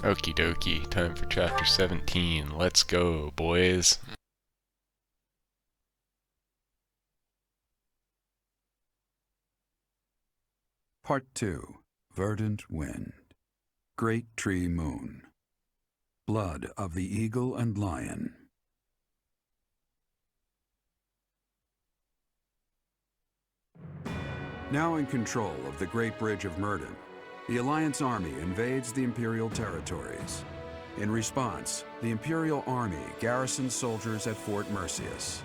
Okie dokie, time for chapter 17. Let's go, boys. Part 2. Verdant Wind. Great Tree Moon. Blood of the Eagle and Lion. Now in control of the Great Bridge of Murden, the Alliance Army invades the Imperial territories. In response, the Imperial Army garrisons soldiers at Fort Merceus.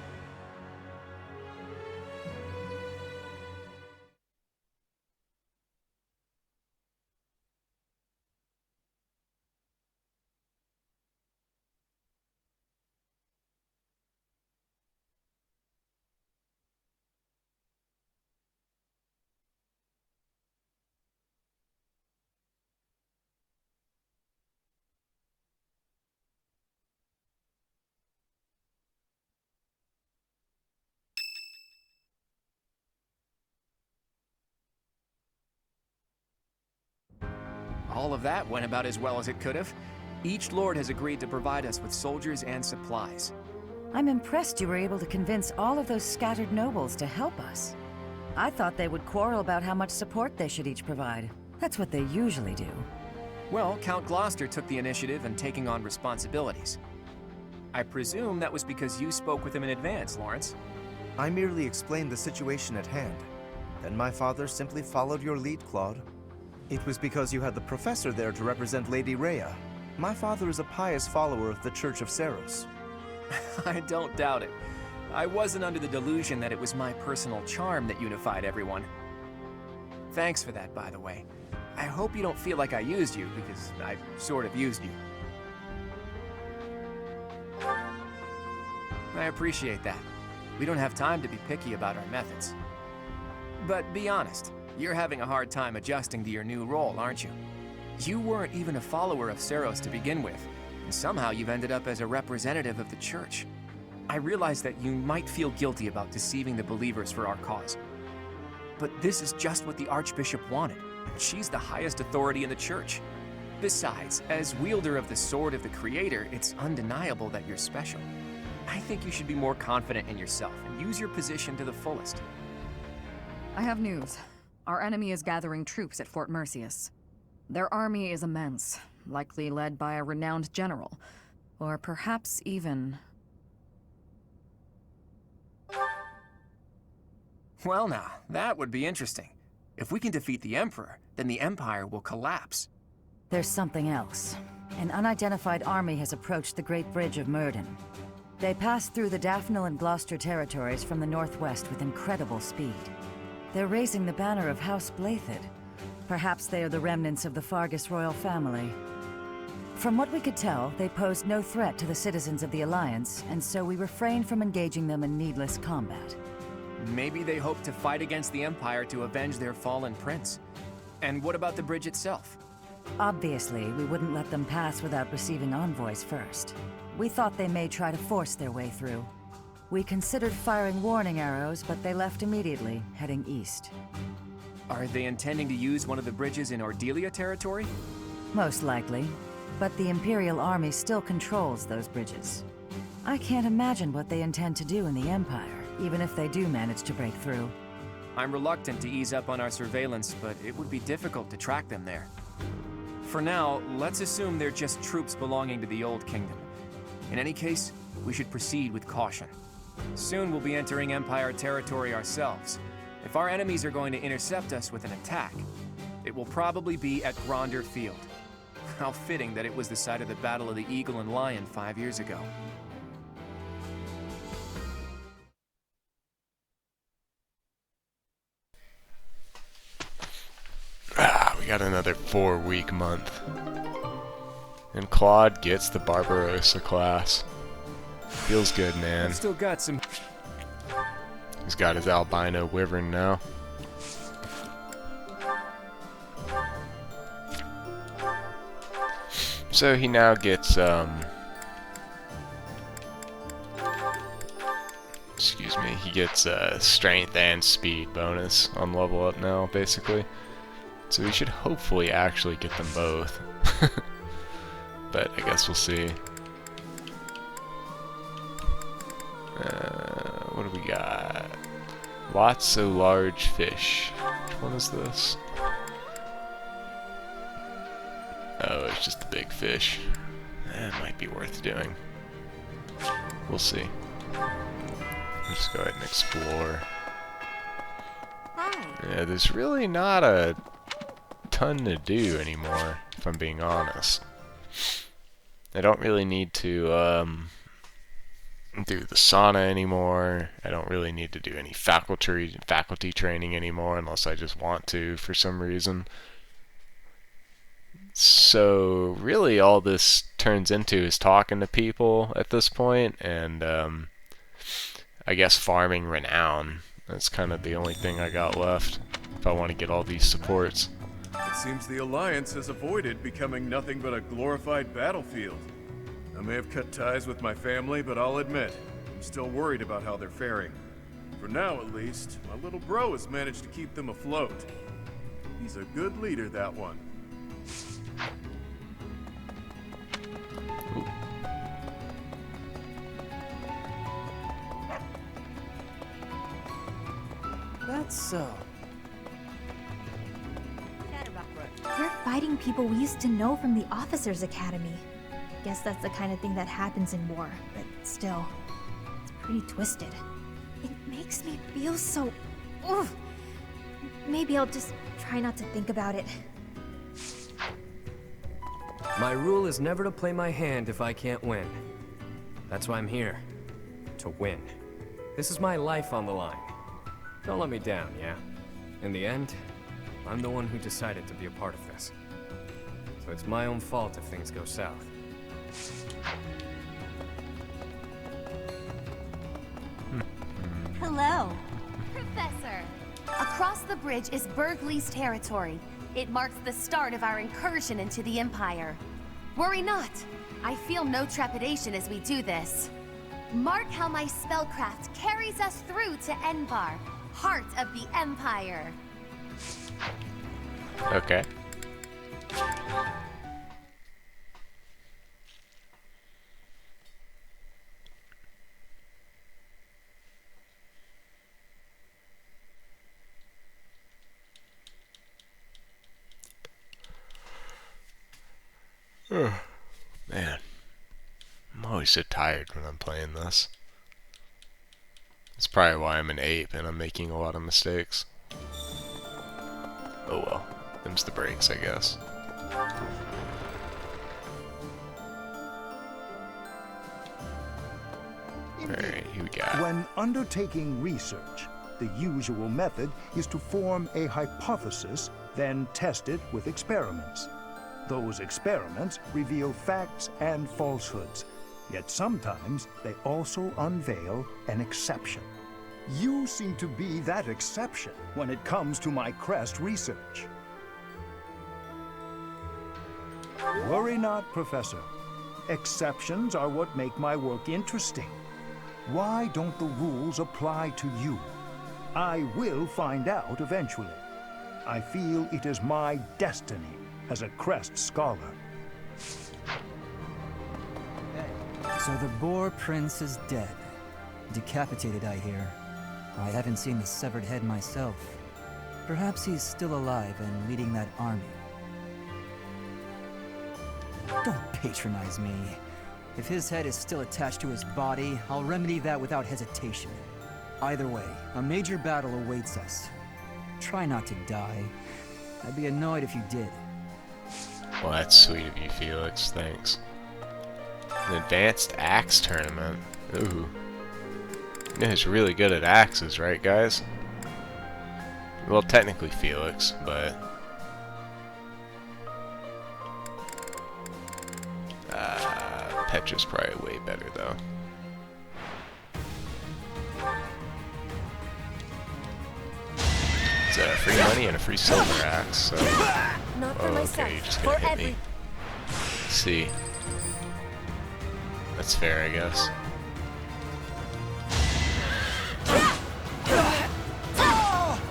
All of that went about as well as it could have. Each lord has agreed to provide us with soldiers and supplies. I'm impressed you were able to convince all of those scattered nobles to help us. I thought they would quarrel about how much support they should each provide. That's what they usually do. Well, Count Gloucester took the initiative in taking on responsibilities. I presume that was because you spoke with him in advance, Lawrence. I merely explained the situation at hand. Then my father simply followed your lead, Claude. It was because you had the professor there to represent Lady Rhea. My father is a pious follower of the Church of Seros. I don't doubt it. I wasn't under the delusion that it was my personal charm that unified everyone. Thanks for that, by the way. I hope you don't feel like I used you, because I sort of used you. I appreciate that. We don't have time to be picky about our methods. But be honest, you're having a hard time adjusting to your new role, aren't you? You weren't even a follower of Seros to begin with, and somehow you've ended up as a representative of the Church. I realize that you might feel guilty about deceiving the believers for our cause. But this is just what the Archbishop wanted, and she's the highest authority in the Church. Besides, as wielder of the Sword of the Creator, it's undeniable that you're special. I think you should be more confident in yourself and use your position to the fullest. I have news. Our enemy is gathering troops at Fort Merceus. Their army is immense, likely led by a renowned general, or perhaps even... Well now, that would be interesting. If we can defeat the Emperor, then the Empire will collapse. There's something else. An unidentified army has approached the Great Bridge of Murden. They passed through the Daphne and Gloucester territories from the northwest with incredible speed. They're raising the banner of House Blathid. Perhaps they are the remnants of the Fargus royal family. From what we could tell, they posed no threat to the citizens of the Alliance, and so we refrained from engaging them in needless combat. Maybe they hope to fight against the Empire to avenge their fallen prince. And what about the bridge itself? Obviously, we wouldn't let them pass without receiving envoys first. We thought they may try to force their way through. We considered firing warning arrows, but they left immediately, heading east. Are they intending to use one of the bridges in Ordelia territory? Most likely, but the Imperial Army still controls those bridges. I can't imagine what they intend to do in the Empire, even if they do manage to break through. I'm reluctant to ease up on our surveillance, but it would be difficult to track them there. For now, let's assume they're just troops belonging to the Old Kingdom. In any case, we should proceed with caution. Soon we'll be entering Empire territory ourselves. If our enemies are going to intercept us with an attack, it will probably be at Gronder Field. How fitting that it was the site of the Battle of the Eagle and Lion 5 years ago. We got another 4-week month. And Claude gets the Barbarossa class. Feels good, man. I've still got some... He's got his albino wyvern now. So he now gets, excuse me, he gets strength and speed bonus on level up now, basically. So we should hopefully actually get them both. but I guess we'll see. What do we got? Lots of large fish. Which one is this? Oh, it's just the big fish. That might be worth doing. We'll see. Let's just go ahead and explore. Hi. Yeah, there's really not a ton to do anymore, if I'm being honest. I don't really need to do the sauna anymore. I don't really need to do any faculty training anymore unless I just want to for some reason. So really all this turns into is talking to people at this point, and I guess farming renown. That's kind of the only thing I got left if I want to get all these supports. It seems the Alliance has avoided becoming nothing but a glorified battlefield. I may have cut ties with my family, but I'll admit, I'm still worried about how they're faring. For now, at least, my little bro has managed to keep them afloat. He's a good leader, that one. That's so. They're fighting people we used to know from the Officers' Academy. Guess that's the kind of thing that happens in war, but still, it's pretty twisted. It makes me feel so... Ugh. Maybe I'll just try not to think about it. My rule is never to play my hand if I can't win. That's why I'm here. To win. This is my life on the line. Don't let me down, yeah? In the end, I'm the one who decided to be a part of this. So it's my own fault if things go south. Hello. Professor. Across the bridge is Bergley's territory. It marks the start of our incursion into the Empire. Worry not. I feel no trepidation as we do this. Mark how my spellcraft carries us through to Envar, heart of the Empire. Okay. Man, I'm always so tired when I'm playing this. That's probably why I'm an ape and I'm making a lot of mistakes. Oh well, them's the breaks, I guess. Alright, here we got. When undertaking research, the usual method is to form a hypothesis, then test it with experiments. Those experiments reveal facts and falsehoods, yet sometimes they also unveil an exception. You seem to be that exception when it comes to my crest research. Worry not, Professor. Exceptions are what make my work interesting. Why don't the rules apply to you? I will find out eventually. I feel it is my destiny as a crest scholar. So the Boar Prince is dead. Decapitated, I hear. I haven't seen the severed head myself. Perhaps he's still alive and leading that army. Don't patronize me. If his head is still attached to his body, I'll remedy that without hesitation. Either way, a major battle awaits us. Try not to die. I'd be annoyed if you did. Well, that's sweet of you, Felix. Thanks. An advanced axe tournament. Ooh. You know who's really good at axes, right, guys? Well, technically Felix, but... Petra's probably way better, though. It's free money and a free silver axe, so... Not for Oh, myself, okay, you're just gonna for hit me. Let's see. That's fair, I guess.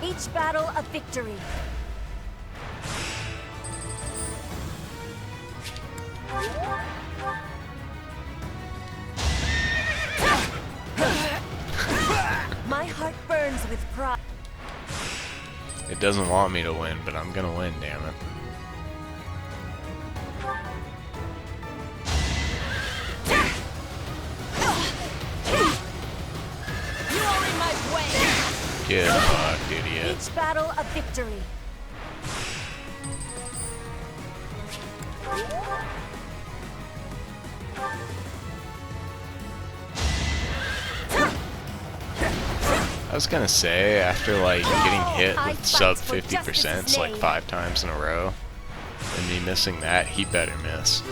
Each battle a victory. with pride. It doesn't want me to win, but I'm gonna win, damn it. You are in my way. Get fucked, idiot. Each battle a victory. I was gonna say, after like getting hit with sub 50% like 5 times in a row, and me missing that, he better miss.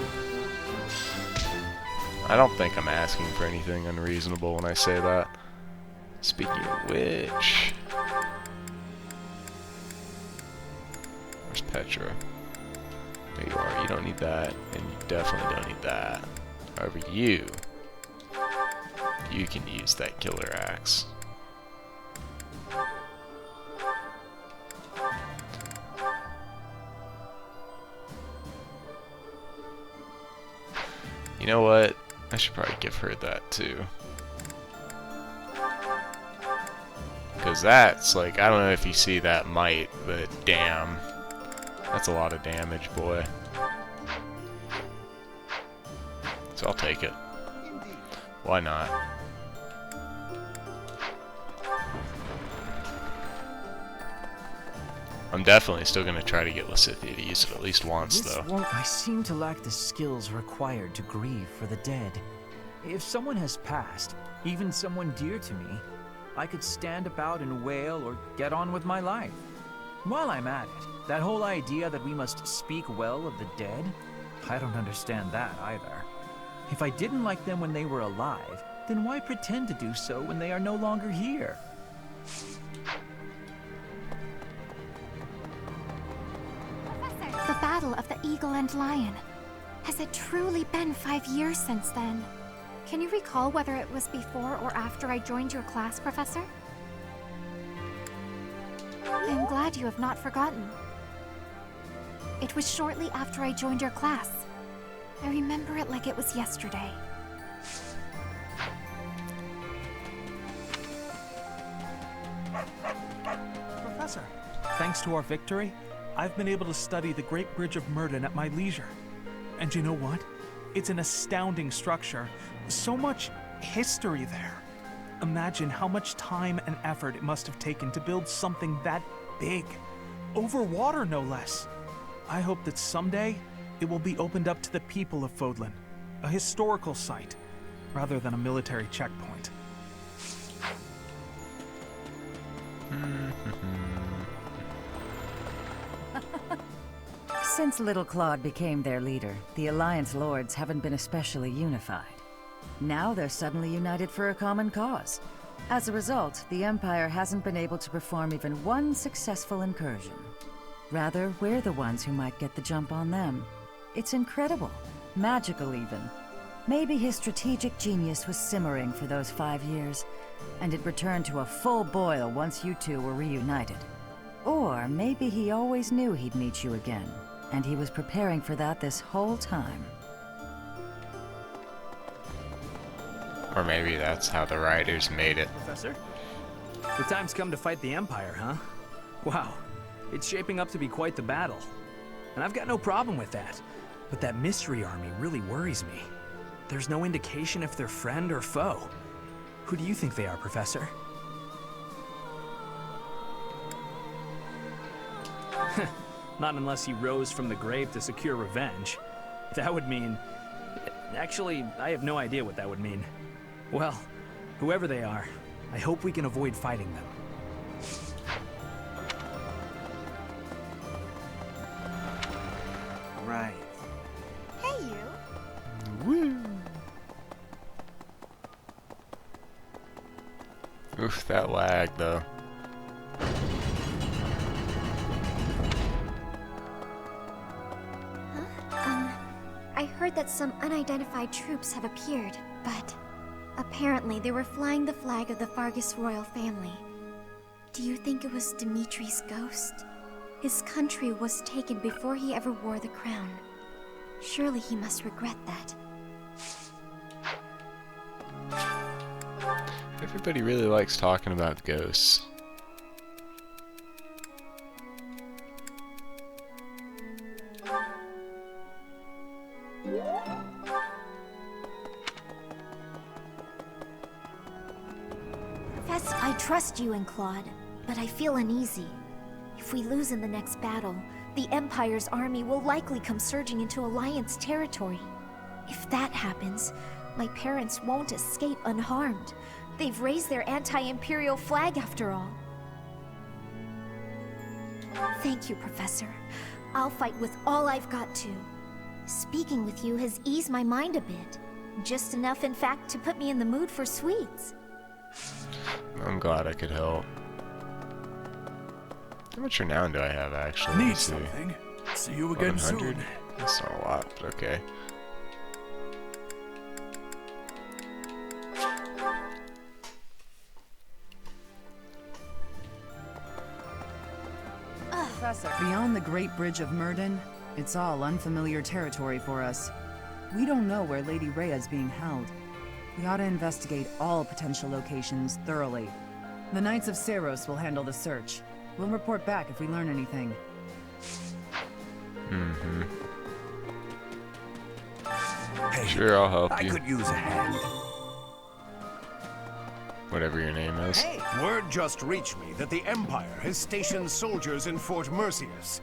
I don't think I'm asking for anything unreasonable when I say that. Speaking of which... Where's Petra? There you are. You don't need that, and you definitely don't need that. However, you can use that killer axe. You know what? I should probably give her that too. Because that's like, I don't know if you see that might, but damn. That's a lot of damage, boy. So I'll take it. Why not? I'm definitely still going to try to get Lysithea to use it at least once, though. I seem to lack the skills required to grieve for the dead. If someone has passed, even someone dear to me, I could stand about and wail or get on with my life. While I'm at it, that whole idea that we must speak well of the dead, I don't understand that either. If I didn't like them when they were alive, then why pretend to do so when they are no longer here? The Battle of the Eagle and Lion. Has it truly been 5 years since then? Can you recall whether it was before or after I joined your class, Professor? I'm glad you have not forgotten. It was shortly after I joined your class. I remember it like it was yesterday. Professor, thanks to our victory, I've been able to study the Great Bridge of Murden at my leisure. And you know what? It's an astounding structure. So much history there. Imagine how much time and effort it must have taken to build something that big. Over water, no less. I hope that someday it will be opened up to the people of Fodlan. A historical site, rather than a military checkpoint. Since Little Claude became their leader, the Alliance Lords haven't been especially unified. Now they're suddenly united for a common cause. As a result, the Empire hasn't been able to perform even one successful incursion. Rather, we're the ones who might get the jump on them. It's incredible. Magical, even. Maybe his strategic genius was simmering for those 5 years, and it returned to a full boil once you two were reunited. Or maybe he always knew he'd meet you again, and he was preparing for that this whole time. Or maybe that's how the writers made it. Professor? The time's come to fight the Empire, huh? Wow, it's shaping up to be quite the battle. And I've got no problem with that. But that mystery army really worries me. There's no indication if they're friend or foe. Who do you think they are, Professor? Not unless he rose from the grave to secure revenge. That would mean... Actually, I have no idea what that would mean. Well, whoever they are, I hope we can avoid fighting them. Right. Hey, you. Woo! Oof, that lag though. I heard that some unidentified troops have appeared, but apparently they were flying the flag of the Vargas royal family. Do you think it was Dimitri's ghost? His country was taken before he ever wore the crown. Surely he must regret that. Everybody really likes talking about ghosts. Professor, I trust you and Claude, but I feel uneasy. If we lose in the next battle, the Empire's army will likely come surging into Alliance territory. If that happens, my parents won't escape unharmed. They've raised their anti-Imperial flag after all. Thank you, Professor. I'll fight with all I've got to. Speaking with you has eased my mind a bit. Just enough, in fact, to put me in the mood for sweets. I'm glad I could help. How much renown do I have, actually? Need Let's see. something. See you again 100? soon. That's not a lot, but okay. Professor. Beyond the Great Bridge of Murden, it's all unfamiliar territory for us. We don't know where Lady Rhea's being held. We ought to investigate all potential locations thoroughly. The Knights of Seros will handle the search. We'll report back if we learn anything. Mm-hmm. Hey, Sure, I'll help I you. could use a hand. Whatever your name is. Hey! Word just reached me that the Empire has stationed soldiers in Fort Merceus.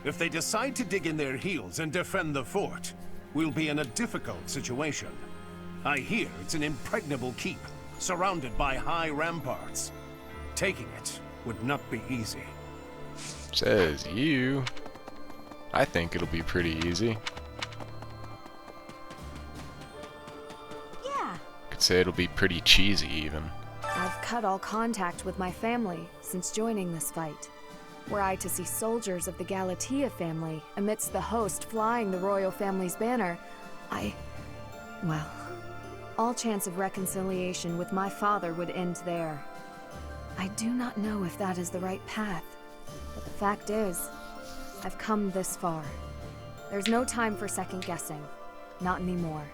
If they decide to dig in their heels and defend the fort, we'll be in a difficult situation. I hear it's an impregnable keep, surrounded by high ramparts. Taking it would not be easy. Says you. I think it'll be pretty easy. Yeah. Could say it'll be pretty cheesy, even. I've cut all contact with my family since joining this fight. Were I to see soldiers of the Galatea family amidst the host flying the royal family's banner, well, all chance of reconciliation with my father would end there. I do not know if that is the right path, but the fact is, I've come this far. There's no time for second guessing. Not anymore.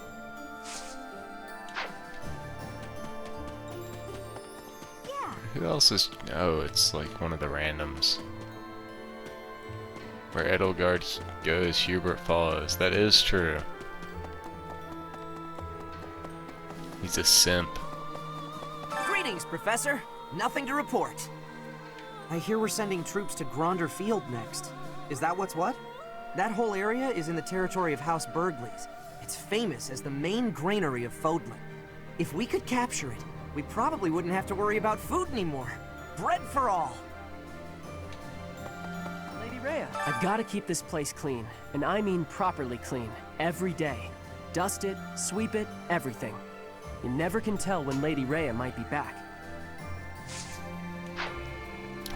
Who else is... Oh, it's like one of the randoms. Where Edelgard goes, Hubert follows. That is true. He's a simp. Greetings, Professor. Nothing to report. I hear we're sending troops to Gronder Field next. Is that what's what? That whole area is in the territory of House Burgleys. It's famous as the main granary of Fodlan. If we could capture it, we probably wouldn't have to worry about food anymore. Bread for all! Lady Rhea, I've got to keep this place clean, and I mean properly clean, every day. Dust it, sweep it, everything. You never can tell when Lady Rhea might be back.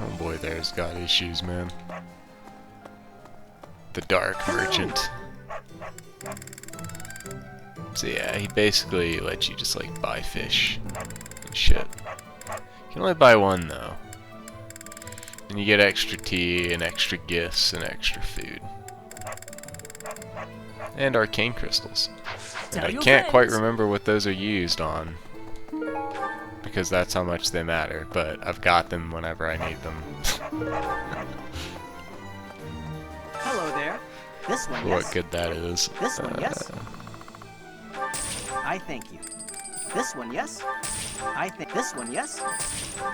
Oh boy, there's got issues, man. The Dark Merchant. So yeah, he basically lets you just like buy fish and shit. You can only buy one though. And you get extra tea and extra gifts and extra food. And arcane crystals. And I can't quite remember what those are used on, because that's how much they matter, but I've got them whenever I need them. Hello there. This one, What yes. good that is. This one, yes. I thank you. This one, yes. I think this one, yes.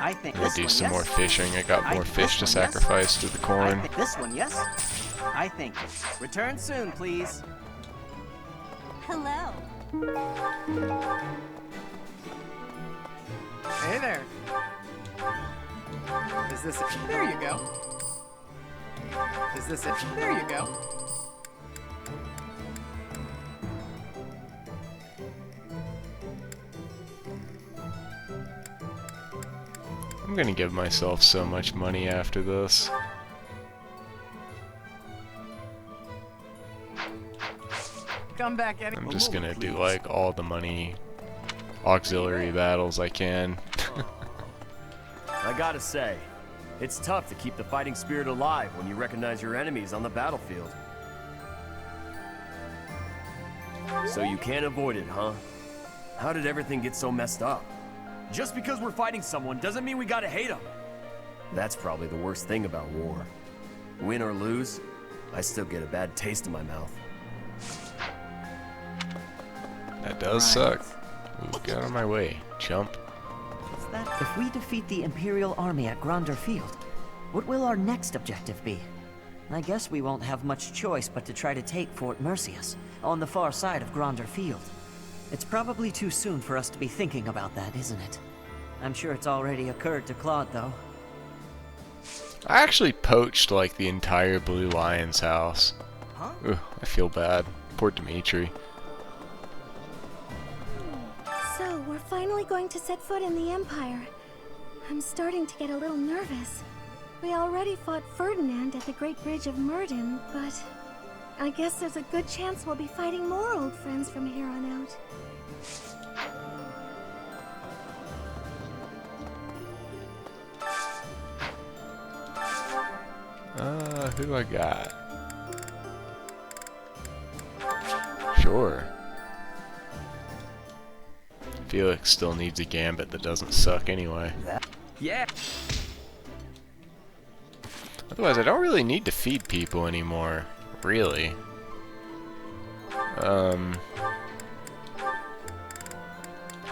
I think I'm gonna this do one, some yes. more fishing. I got more fish to sacrifice to the corn. This one, yes. I thank you. Return soon, please. Hello. Hey there. Is this it? There you go. Is this it? There you go. I'm gonna give myself so much money after this. Come back any. I'm just gonna do like all the money auxiliary battles I can. I gotta say, it's tough to keep the fighting spirit alive when you recognize your enemies on the battlefield. So you can't avoid it, huh? How did everything get so messed up? Just because we're fighting someone doesn't mean we gotta hate them. That's probably the worst thing about war. Win or lose, I still get a bad taste in my mouth. That does suck. Ooh, get out of my way, chump. If we defeat the Imperial army at Gronder Field, what will our next objective be? I guess we won't have much choice but to try to take Fort Mercius, on the far side of Gronder Field. It's probably too soon for us to be thinking about that, isn't it? I'm sure it's already occurred to Claude, though. I actually poached, like, the entire Blue Lion's house. Huh? Ooh, I feel bad. Poor Dimitri. So, we're finally going to set foot in the Empire. I'm starting to get a little nervous. We already fought Ferdinand at the Great Bridge of Murden, but I guess there's a good chance we'll be fighting more old friends from here on out. Who do I got? Sure. Felix still needs a gambit that doesn't suck anyway. Yeah. Otherwise, I don't really need to feed people anymore. Really.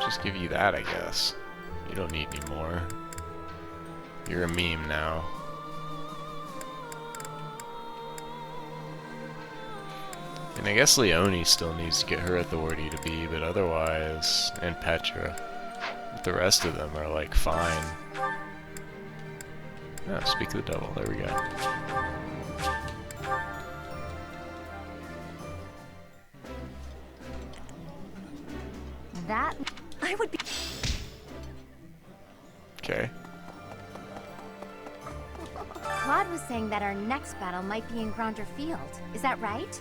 Just give you that, I guess. You don't need any more. You're a meme now. And I guess Leone still needs to get her authority to be, but otherwise, and Petra. But the rest of them are like fine. Oh, speak of the devil, there we go. That I would be. Okay. Claude was saying that our next battle might be in Gronder Field. Is that right?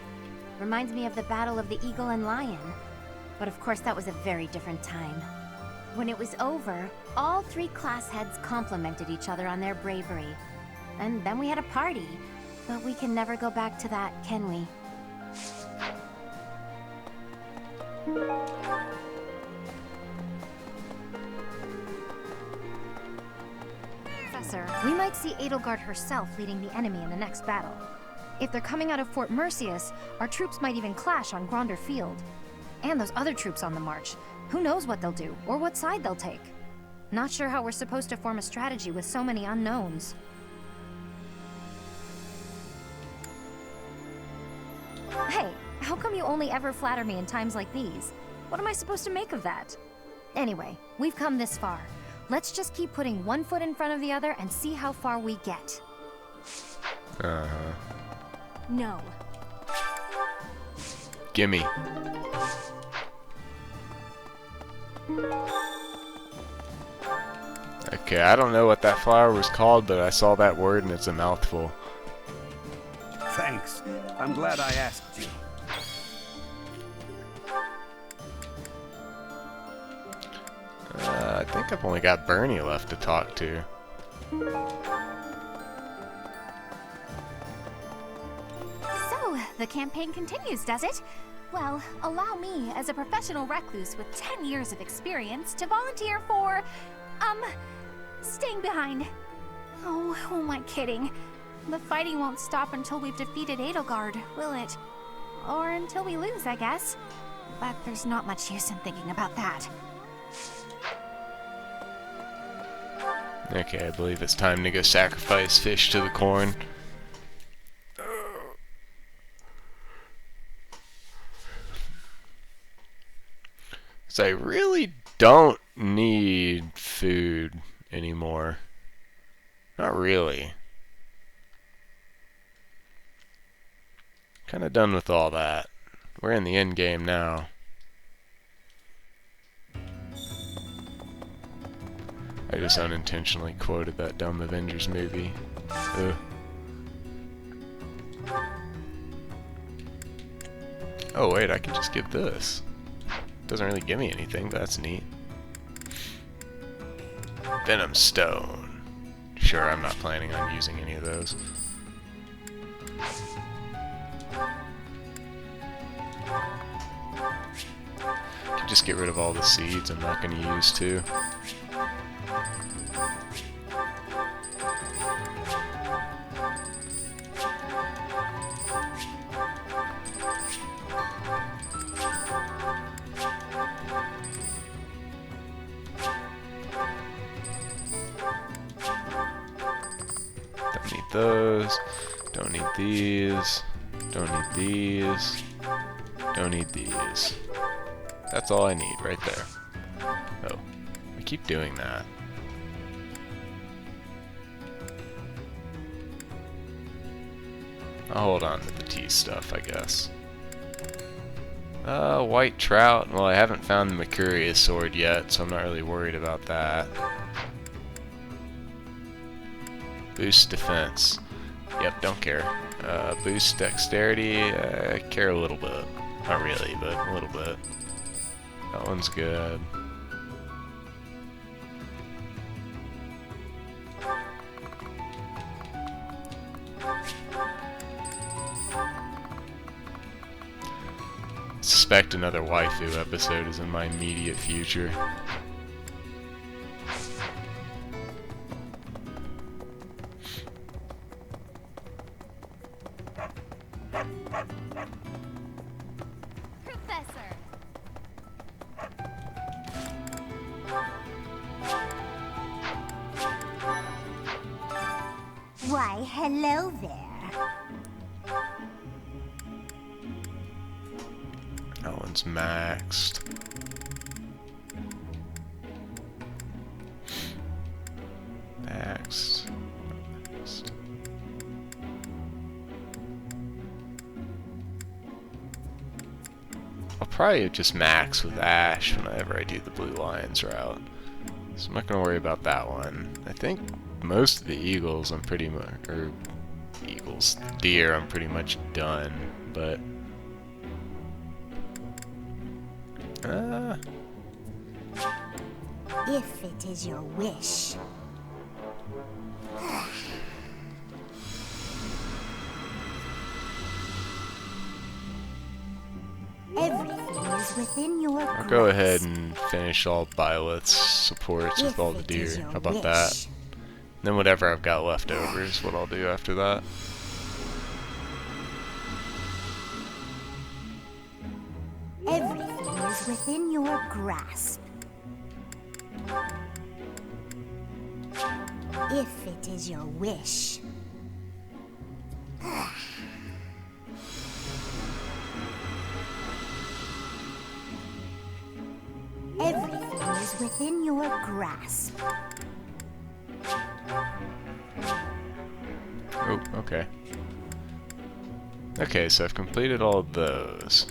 Reminds me of the Battle of the Eagle and Lion. But of course that was a very different time. When it was over, all three class heads complimented each other on their bravery. And then we had a party. But we can never go back to that, can we? Professor, we might see Edelgard herself leading the enemy in the next battle. If they're coming out of Fort Mercius, our troops might even clash on Gronder Field. And those other troops on the march. Who knows what they'll do, or what side they'll take. Not sure how we're supposed to form a strategy with so many unknowns. Hey, how come you only ever flatter me in times like these? What am I supposed to make of that? Anyway, we've come this far. Let's just keep putting one foot in front of the other and see how far we get. Uh-huh. No. Gimme. Okay, I don't know what that flower was called, but I saw that word and it's a mouthful. Thanks. I'm glad I asked you. I think I've only got Bernie left to talk to. So, the campaign continues, does it? Well, allow me, as a professional recluse with 10 years of experience, to volunteer for, staying behind. Oh, who am I kidding? The fighting won't stop until we've defeated Edelgard, will it? Or until we lose, I guess. But there's not much use in thinking about that. Okay, I believe it's time to go sacrifice fish to the corn. So I really don't need food anymore. Not really. Kinda done with all that. We're in the end game now. I just unintentionally quoted that dumb Avengers movie. Ugh. Oh wait, I can just give this. Doesn't really give me anything, but that's neat. Venom Stone. Sure, I'm not planning on using any of those. Can just get rid of all the seeds I'm not going to use too. those. Don't need these. Don't need these. Don't need these. That's all I need right there. Oh, I keep doing that. I'll hold on to the tea stuff, I guess. White trout. Well, I haven't found the Mercurius sword yet, so I'm not really worried about that. Boost defense. Yep, don't care. Boost dexterity. I care a little bit. Not really, but a little bit. That one's good. Suspect another waifu episode is in my immediate future. Professor. Why, hello there. That one's maxed. Maxed. I'll probably just max with Ash whenever I do the Blue Lions route. So I'm not gonna worry about that one. I think most of the eagles I'm pretty much, or eagles, deer I'm pretty much done, but If it is your wish. Everything is within your grasp. I'll go ahead and finish all Byleth's supports with all the deer. How about that? Then whatever I've got left over is what I'll do after that. Everything is within your grasp. If it is your wish. Everything is within your grasp. Oh, okay. Okay, so I've completed all of those.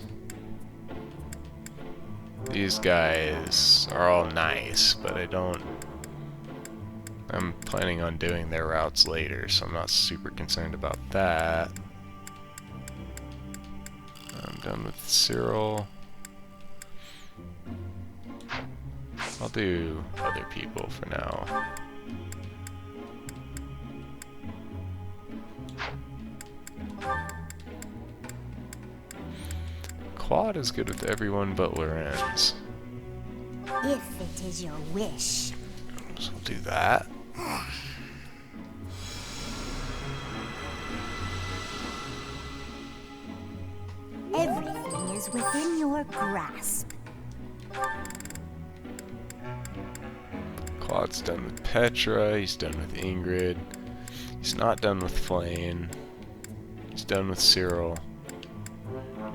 These guys are all nice, but I'm planning on doing their routes later, so I'm not super concerned about that. I'm done with Cyril. I'll do other people for now. Claude is good with everyone but Lorenz. If it is your wish. So we'll do that. Everything is within your grasp. Claude's done with Petra, he's done with Ingrid. He's not done with Flame. He's done with Cyril.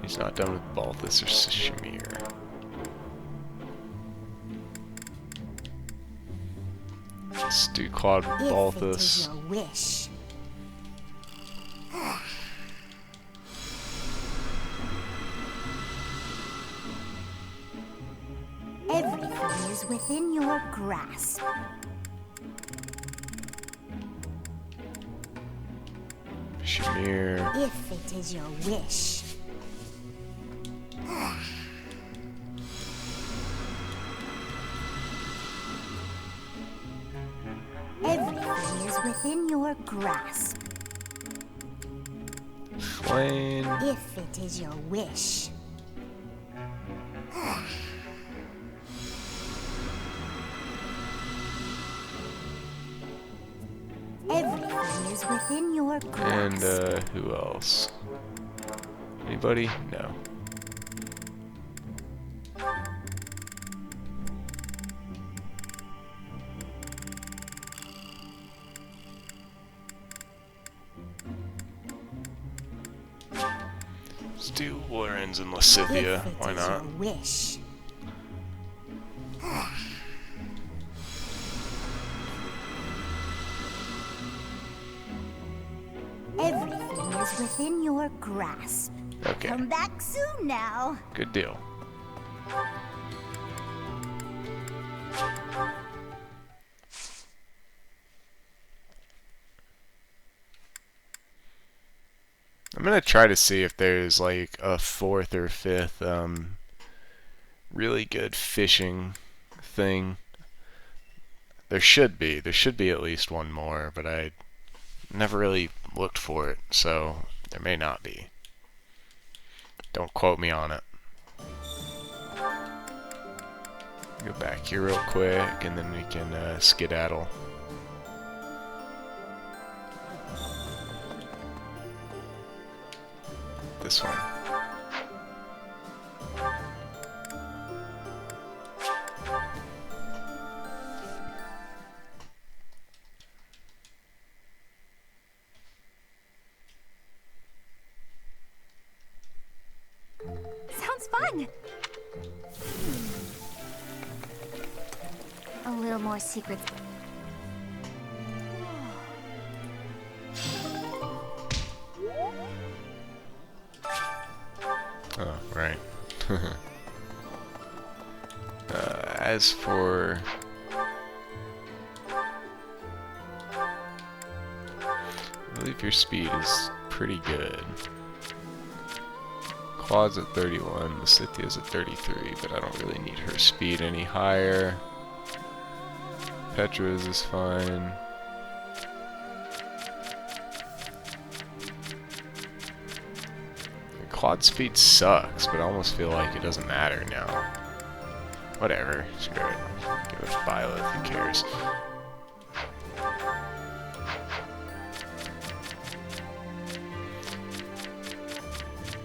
He's not done with Balthus or Shamir. Let's do Claude with Balthus. If it is your wish. Everything is within your grasp. Shamir. If it is your wish. Everything is within your grasp. Flame. If it is your wish. Everything is within your grasp. And, who else? Anybody? No. explorins in Lysithia. Why not? Wish. Everything is within your grasp. Okay. Come back soon now. Good deal. I'm gonna try to see if there's like a 4th or 5th really good fishing thing. There should be at least one more, but I never really looked for it, so there may not be. Don't quote me on it. Go back here real quick, and then we can skedaddle. This one. Sounds fun! A little more secrets. Oh, right. As for... I believe your speed is pretty good. Claude's at 31, Lysithia's at 33, but I don't really need her speed any higher. Petra's is fine. Claude's speed sucks, but I almost feel like it doesn't matter now. Whatever, screw it. Give it a Byleth, who cares?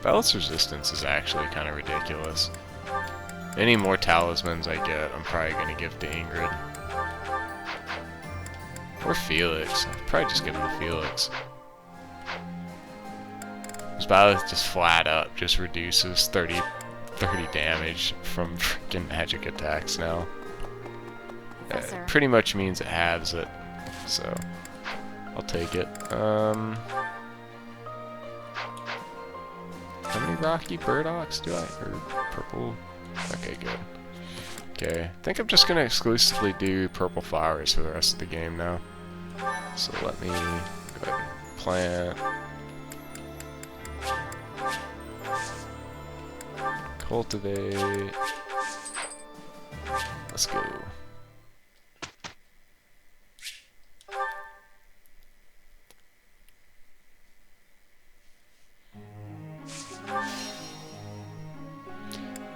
Byleth's resistance is actually kind of ridiculous. Any more talismans I get, I'm probably going to give to Ingrid. Or Felix. I'll probably just give him to Felix. Byleth just flat up just reduces 30 damage from freaking magic attacks now. It pretty much means it halves it, so I'll take it. How many Rocky Burdocks do I? Or purple? Okay, good. Okay, I think I'm just gonna exclusively do purple flowers for the rest of the game now. So let me go ahead and plant. Cultivate. Let's go.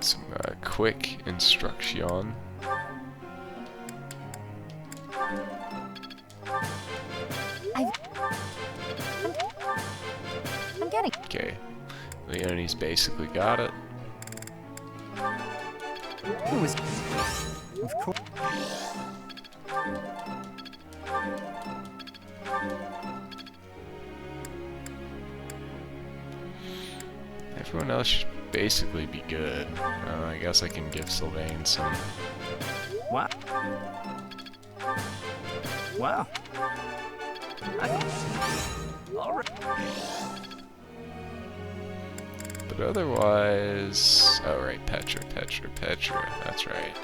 Some quick instruction. I'm getting. Okay, Leonie's basically got it. It was... Of course. Everyone else should basically be good. I guess I can give Sylvain some... Wow. Wow. Alright. But otherwise... Oh, right, Petra. That's right.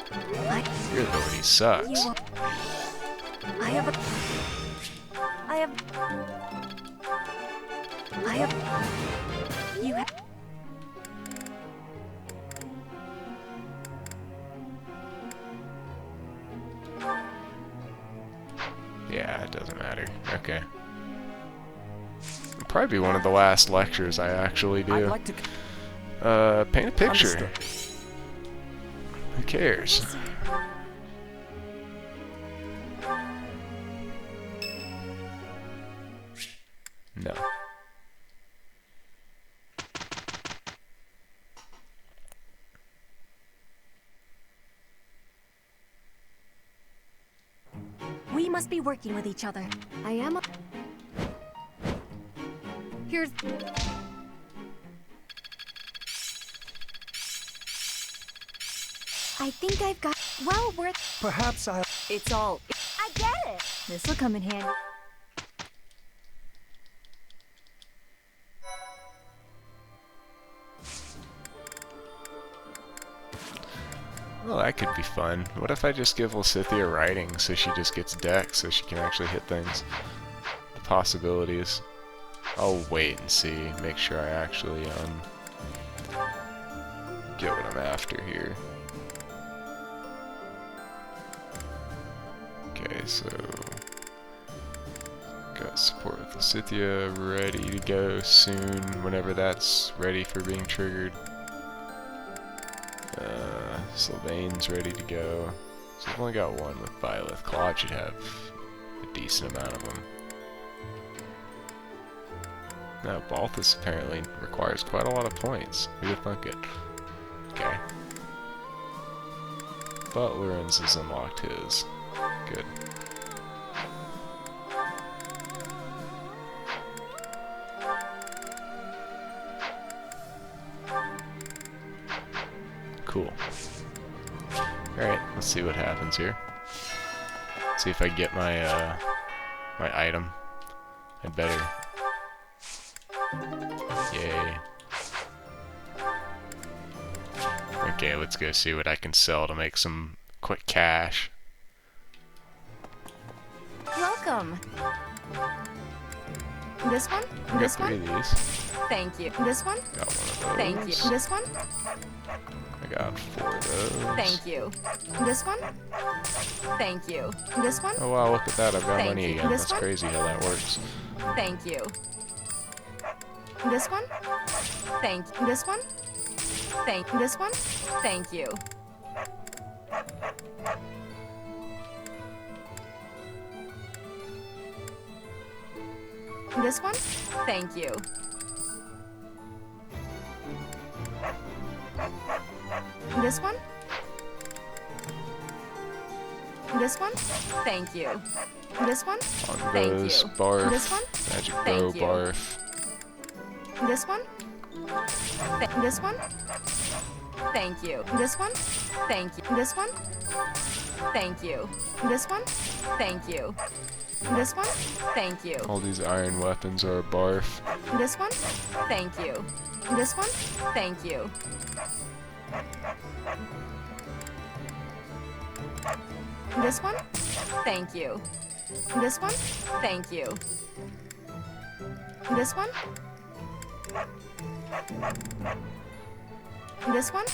Your ability sucks. I have... You have... Yeah, it doesn't matter. Okay. It'll probably be one of the last lectures I actually do. I'd like to... Paint a picture. Understood. Who cares? No. We must be working with each other. I am a... Here's... I think I've got... Well, Perhaps I'll... It's all... I get it! This'll come in handy. Well, that could be fun. What if I just give Lysithea writing so she just gets dex so she can actually hit things? The possibilities. I'll wait and see. Make sure I actually, get what I'm after here. Okay, so... got support with Lysithea ready to go soon, whenever that's ready for being triggered. Sylvain's ready to go. So I've only got one with Byleth. Claude should have a decent amount of them. Now, Balthus apparently requires quite a lot of points. Who'd have thunk it? Okay. But Lorenz has unlocked his. Good. Cool. Alright, let's see what happens here. See if I get my, my item. I'd better. Yay. Okay, let's go see what I can sell to make some quick cash. Welcome. This one? I This got 3 one? of these. Thank you. This one? Got one of those. Thank you. This one? I got 4 of those. Thank you. This one? Thank you. This one? Oh wow, look at that, I've got Thank money you. again. This That's one? crazy how that works. Thank you. This one? Thank this one? Thank this one? Thank you. This one? Thank you. This one? This one? Thank you. This one? Thank you. Convos, barf, This one? magic bow, Thank you. barf. This one? This one? Thank you. This one? Thank you. This one? Thank you. This one? Thank you. This one? Thank you. All these iron weapons are barf. This one? Thank you. This one? Thank you. This one? Thank you. This one? Thank you. This one? This one?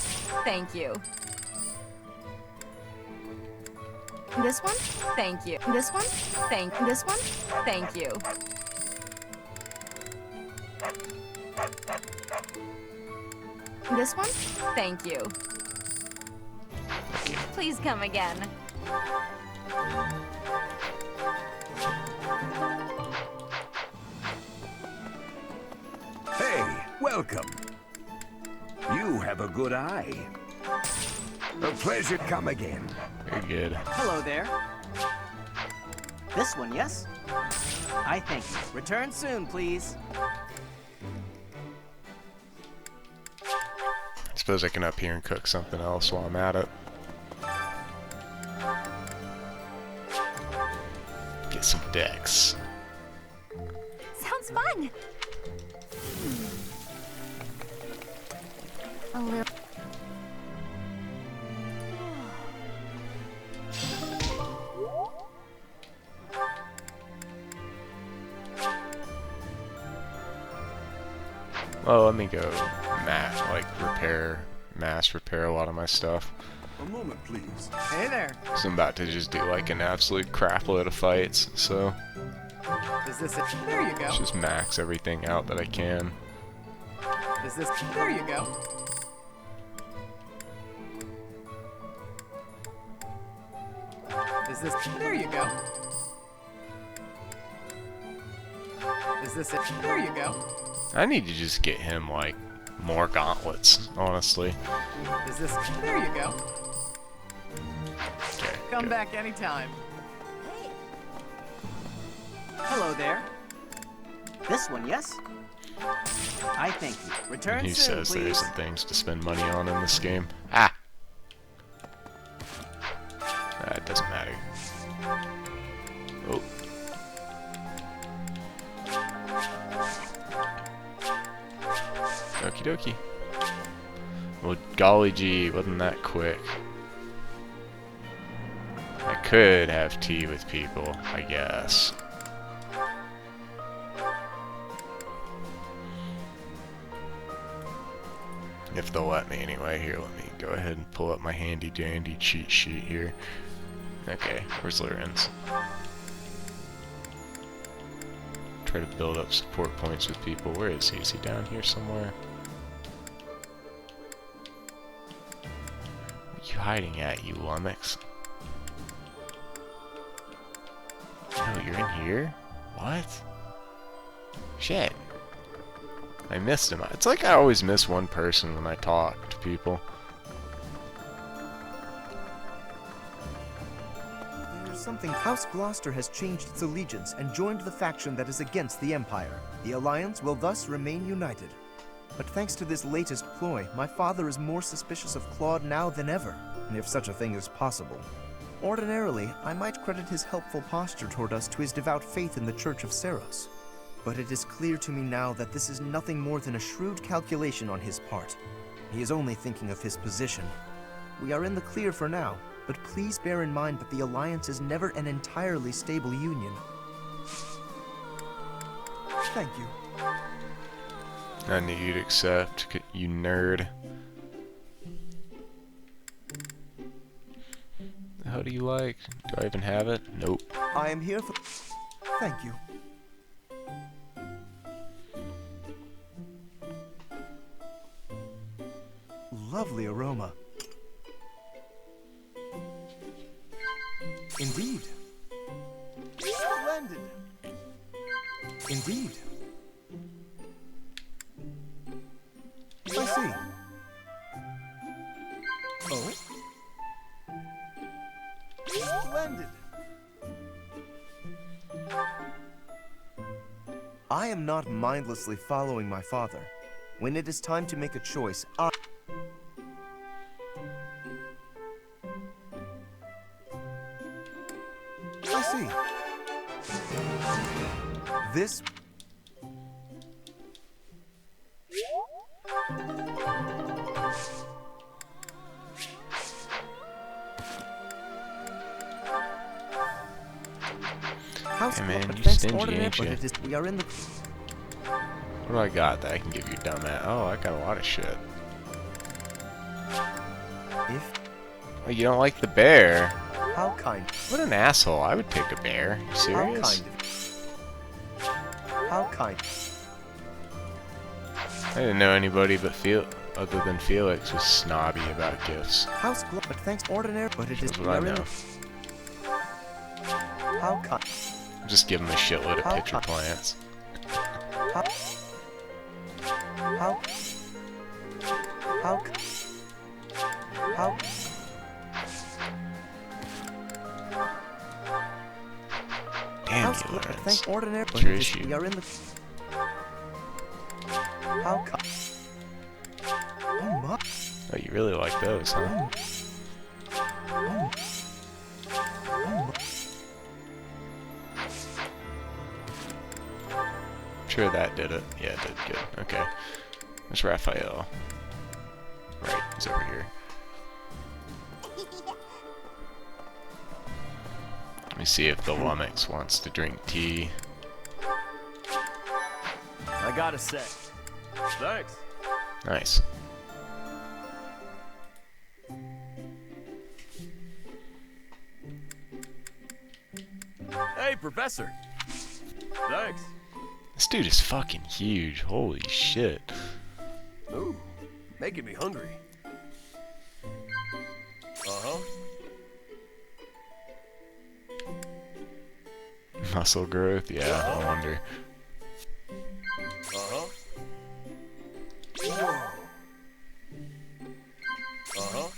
Thank you. This one? Thank you. This one? This one? Thank you. This one? Thank you. Please come again. Hey, welcome. You have a good eye. A pleasure to come again. Very good. Hello there. This one, yes? I thank you. Return soon, please. I suppose I can up here and cook something else while I'm at it. Get some decks. Sounds fun! A little... Well, let me go mass repair a lot of my stuff. A moment, please. Hey there. So I'm about to just do like an absolute crap load of fights, so Is this it? There you go. let's just max everything out that I can. Is this... There you go. Is this... There you go. Is this it? There you go. I need to just get him like more gauntlets, honestly. Is this... There you go. Okay. Come back anytime. Hello there. This one, yes? I thank you. Return He soon, says there please. isn't things to spend money on in this game. Ah! Well, golly gee, wasn't that quick. I could have tea with people, I guess. If they'll let me anyway. Here, let me go ahead and pull up my handy dandy cheat sheet here. Okay, where's Lorenz? Try to build up support points with people. Where is he? Is he down here somewhere? What are you hiding at, you lummox? Oh, you're in here? What? Shit. I missed him. It's like I always miss one person when I talk to people. There's something. House Gloucester has changed its allegiance and joined the faction that is against the Empire. The Alliance will thus remain united. But thanks to this latest ploy, my father is more suspicious of Claude now than ever, if such a thing is possible. Ordinarily, I might credit his helpful posture toward us to his devout faith in the Church of Seros. But it is clear to me now that this is nothing more than a shrewd calculation on his part. He is only thinking of his position. We are in the clear for now, but please bear in mind that the Alliance is never an entirely stable union. Thank you. I knew you'd accept, you nerd. How do you like? Do I even have it? Nope. I am here for... Thank you. Lovely aroma. Indeed. Splendid. Indeed. I see. Oh? Splendid. I am not mindlessly following my father. When it is time to make a choice, I see. This... Hey man, you stingy, ain't you? We are in the... What do I got that I can give you, dumbass? Oh, I got a lot of shit. Oh, you don't like the bear? How kind. What an asshole. I would take a bear. You serious? How kind. I didn't know anybody but other than Felix was snobby about gifts. House but thanks ordinary, but it is what I know. How kind. Just give him a shitload of pitcher plants. How Damn you, Lorenz. Thank ordinary, What's your issue? We are in the... How come? Oh my. Oh, you really like those, huh? Oh. Sure that did it. Yeah, it did. Good. Okay. There's Raphael. Right, he's over here. Let me see if the Lummox wants to drink tea. I got a set. Thanks. Nice. Hey, Professor. Thanks. This dude is fucking huge. Holy shit. Ooh, making me hungry. Uh-huh. Muscle growth? Yeah, I wonder. Uh-huh. Whoa. Uh-huh.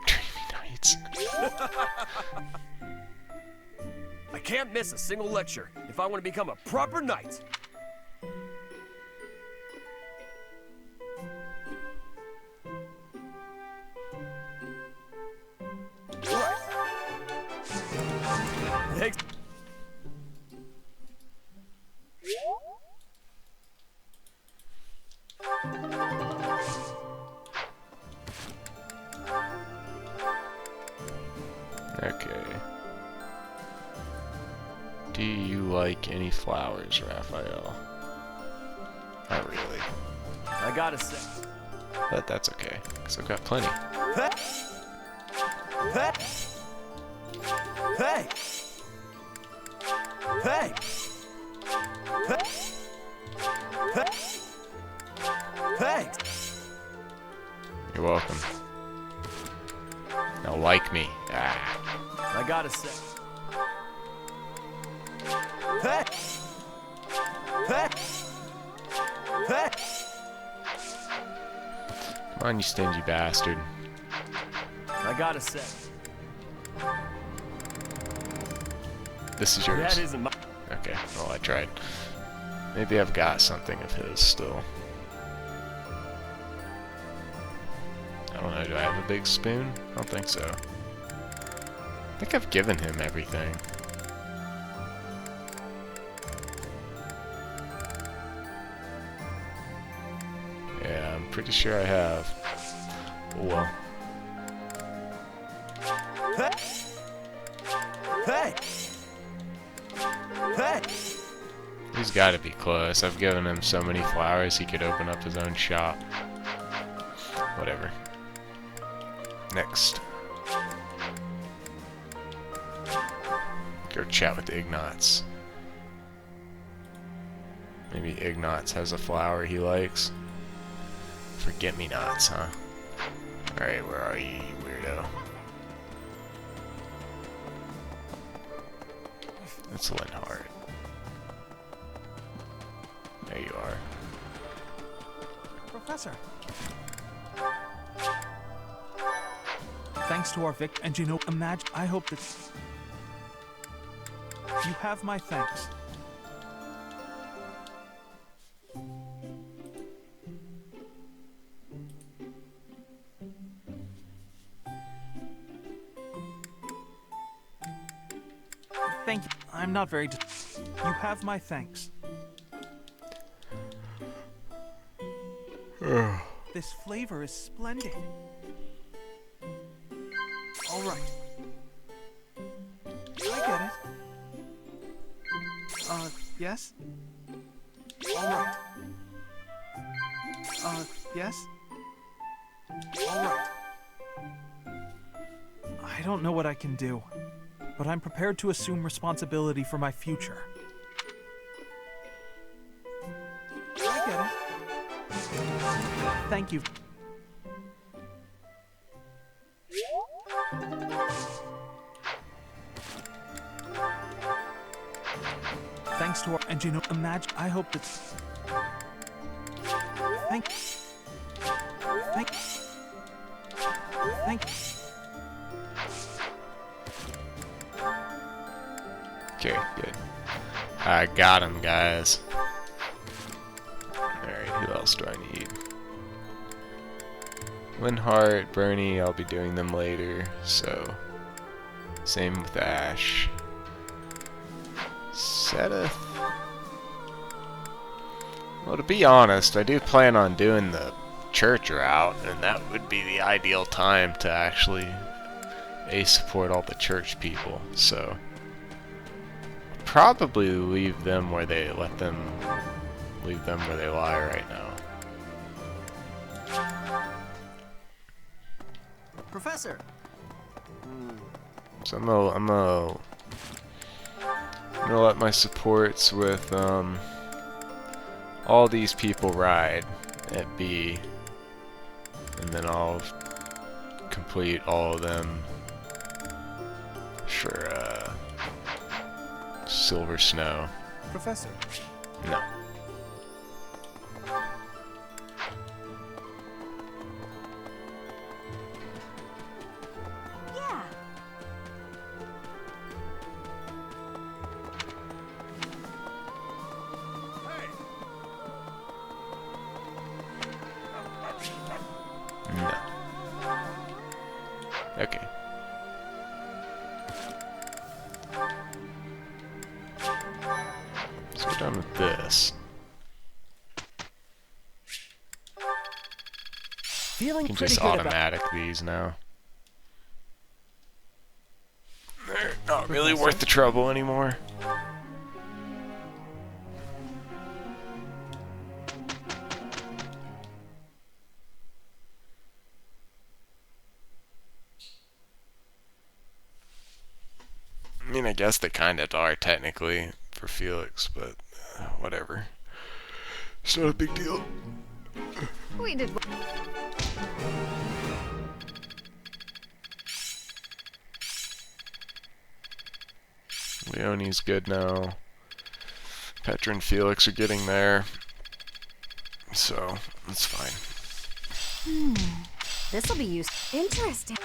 Dreamy nights. I can't miss a single lecture if I want to become a proper knight. Right. Thanks. Okay. Do you like any flowers, Raphael? Not really. I gotta say. But that's okay, because I've got plenty. Hey! Hey! Hey! Hey! You're welcome. Now like me. Ah. I gotta say. Hey! Hey! Hey! Come on, you stingy bastard. I gotta say. This is yours. That isn't my... Okay, well, I tried. Maybe I've got something of his still. I don't know, do I have a big spoon? I don't think so. I think I've given him everything. Yeah, I'm pretty sure I have. Oh well. Hey! Hey! He's gotta be close. I've given him so many flowers he could open up his own shop. Whatever. Next. Go chat with Ignatz. Maybe Ignatz has a flower he likes. Forget-me-nots, huh? Alright, where are you, you weirdo? It's Linhardt. There you are. Professor. Thanks to our Vic, and you know, imagine, I hope that you have my thanks. Thank you. I'm not very. You have my thanks. This flavor is splendid. All right. I get it. Yes? All right. Yes? All right. I don't know what I can do, but I'm prepared to assume responsibility for my future. I get it. Thank you. Thanks to our, and you know, imagine, I hope that. Thank. Okay, good. I got him, guys. Alright, who else do I need? Linhardt, Bernie, I'll be doing them later, so... Same with Ash. Seth? Well, to be honest, I do plan on doing the church route, and that would be the ideal time to actually support all the church people, so... Probably leave them where they leave them where they lie right now. Professor. So I'm gonna let my supports with all these people ride at B, and then I'll complete all of them for Silver Snow. Professor. No. Yeah. No. Okay. So we're done with this. Feeling You can pretty just good automatic these now. They're not really worth the trouble anymore. I mean, I guess they kind of are technically for Felix, but whatever. It's not a big deal. We did. Leonie's good now. Petra and Felix are getting there. So, that's fine. This'll be useful. Interesting.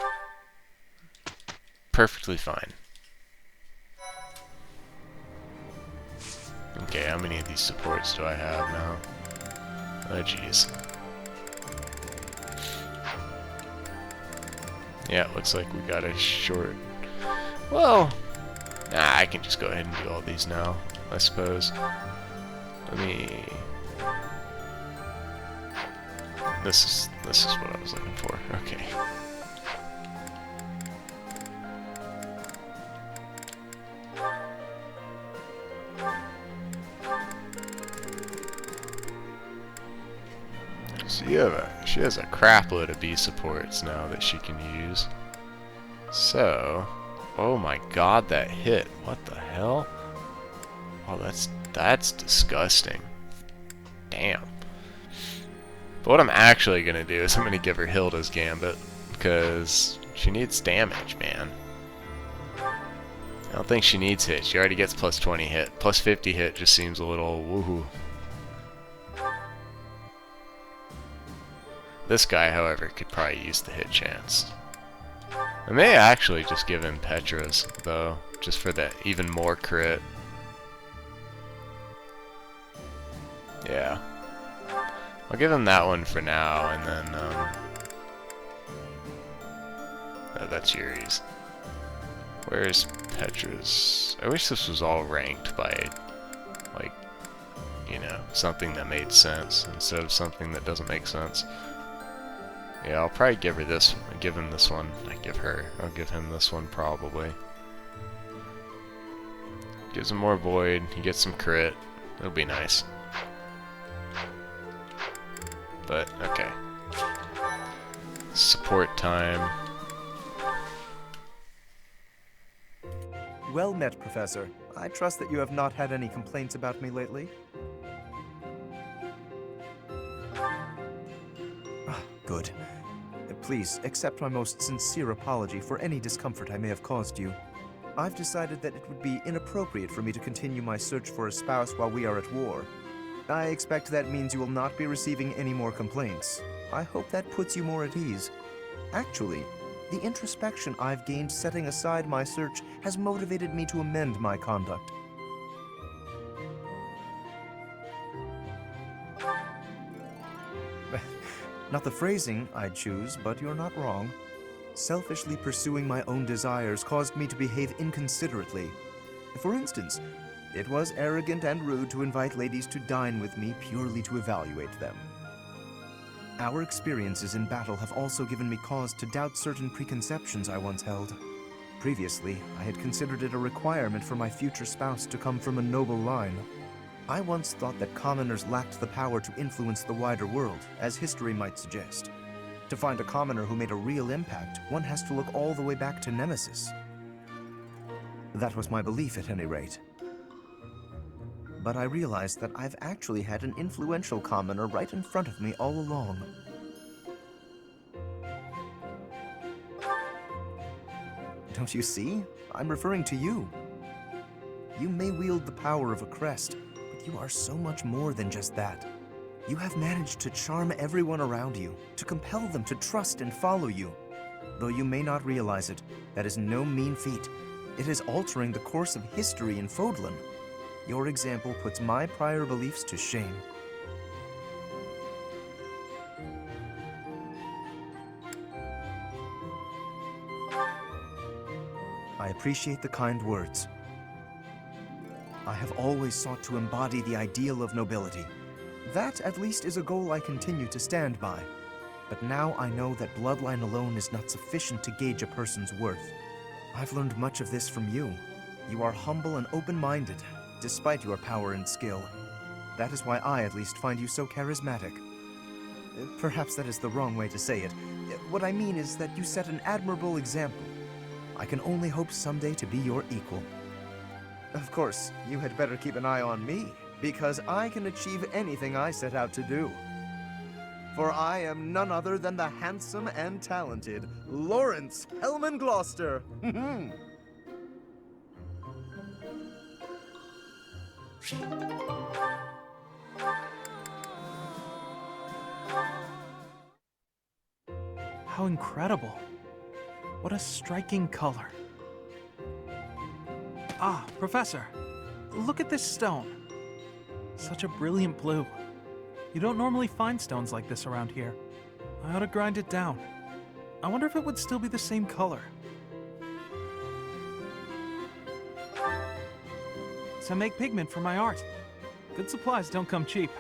Perfectly fine. Okay, how many of these supports do I have now? Oh, jeez. Yeah, it looks like we got a short... Well... Nah, I can just go ahead and do all these now, I suppose. Let me... This is what I was looking for. Okay. So she has a crap load of B supports now that she can use. So, oh my god, that hit. What the hell? Oh, that's disgusting. Damn. But what I'm actually gonna do is I'm gonna give her Hilda's Gambit, because she needs damage, man. I don't think she needs hit. She already gets plus 20 hit. Plus 50 hit just seems a little woohoo. This guy, however, could probably use the hit chance. I may actually just give him Petra's, though, just for that even more crit. Yeah. I'll give him that one for now, and then, oh, that's Yuri's. Where's Petra's? I wish this was all ranked by, like, you know, something that made sense, instead of something that doesn't make sense. Yeah, I'll probably give her this. Give him this one. I'll give him this one probably. Gives him more void. He gets some crit. It'll be nice. But okay. Support time. Well met, Professor. I trust that you have not had any complaints about me lately. Good. Please, accept my most sincere apology for any discomfort I may have caused you. I've decided that it would be inappropriate for me to continue my search for a spouse while we are at war. I expect that means you will not be receiving any more complaints. I hope that puts you more at ease. Actually, the introspection I've gained setting aside my search has motivated me to amend my conduct. Not the phrasing I'd choose, but you're not wrong. Selfishly pursuing my own desires caused me to behave inconsiderately. For instance, it was arrogant and rude to invite ladies to dine with me purely to evaluate them. Our experiences in battle have also given me cause to doubt certain preconceptions I once held. Previously, I had considered it a requirement for my future spouse to come from a noble line. I once thought that commoners lacked the power to influence the wider world, as history might suggest. To find a commoner who made a real impact, one has to look all the way back to Nemesis. That was my belief, at any rate. But I realized that I've actually had an influential commoner right in front of me all along. Don't you see? I'm referring to you. You may wield the power of a crest, but you are so much more than just that. You have managed to charm everyone around you, to compel them to trust and follow you. Though you may not realize it, that is no mean feat. It is altering the course of history in Fodlan. Your example puts my prior beliefs to shame. I appreciate the kind words. I have always sought to embody the ideal of nobility. That, at least, is a goal I continue to stand by. But now I know that bloodline alone is not sufficient to gauge a person's worth. I've learned much of this from you. You are humble and open-minded, despite your power and skill. That is why I, at least, find you so charismatic. Perhaps that is the wrong way to say it. What I mean is that you set an admirable example. I can only hope someday to be your equal. Of course, you had better keep an eye on me, because I can achieve anything I set out to do. For I am none other than the handsome and talented Lawrence Hellman Gloucester. How incredible. What a striking color. Ah, Professor, look at this stone. Such a brilliant blue. You don't normally find stones like this around here. I ought to grind it down. I wonder if it would still be the same color. So I make pigment for my art. Good supplies don't come cheap.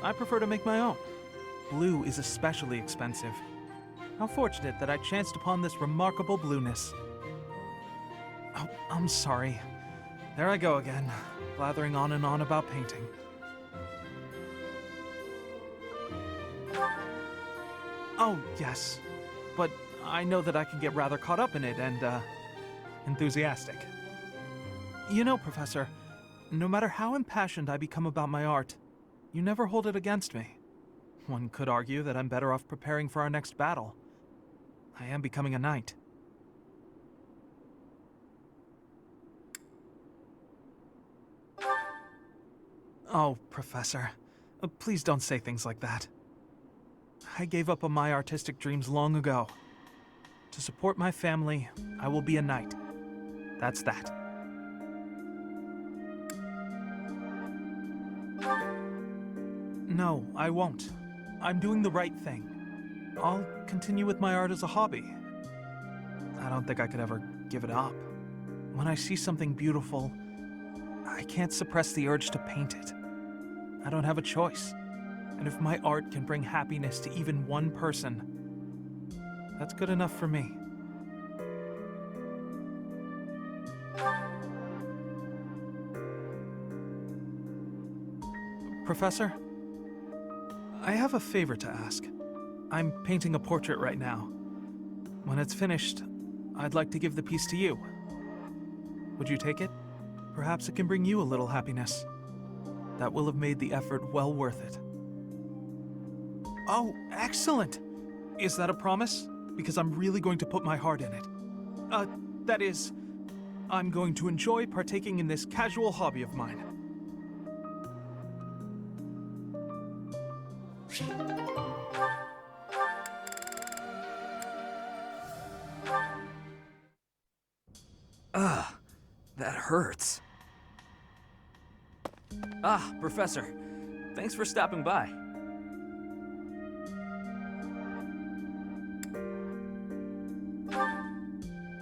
I prefer to make my own. Blue is especially expensive. How fortunate that I chanced upon this remarkable blueness. Oh, I'm sorry. There I go again, blathering on and on about painting. Oh, yes. But I know that I can get rather caught up in it and, enthusiastic. You know, Professor, no matter how impassioned I become about my art, you never hold it against me. One could argue that I'm better off preparing for our next battle. I am becoming a knight. Oh, Professor, please don't say things like that. I gave up on my artistic dreams long ago. To support my family, I will be a knight. That's that. No, I won't. I'm doing the right thing. I'll continue with my art as a hobby. I don't think I could ever give it up. When I see something beautiful, I can't suppress the urge to paint it. I don't have a choice. And if my art can bring happiness to even one person, that's good enough for me. Professor, I have a favor to ask. I'm painting a portrait right now. When it's finished, I'd like to give the piece to you. Would you take it? Perhaps it can bring you a little happiness. That will have made the effort well worth it. Oh, excellent! Is that a promise? Because I'm really going to put my heart in it. That is, I'm going to enjoy partaking in this casual hobby of mine. Ugh, that hurts. Ah, Professor. Thanks for stopping by.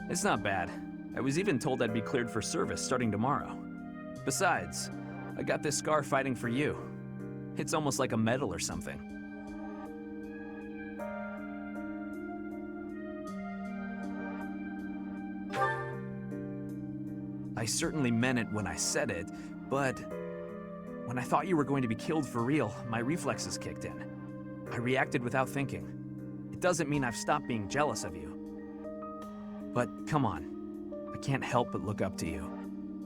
It's not bad. I was even told I'd be cleared for service starting tomorrow. Besides, I got this scar fighting for you. It's almost like a medal or something. I certainly meant it when I said it, but when I thought you were going to be killed for real, my reflexes kicked in. I reacted without thinking. It doesn't mean I've stopped being jealous of you. But come on, I can't help but look up to you.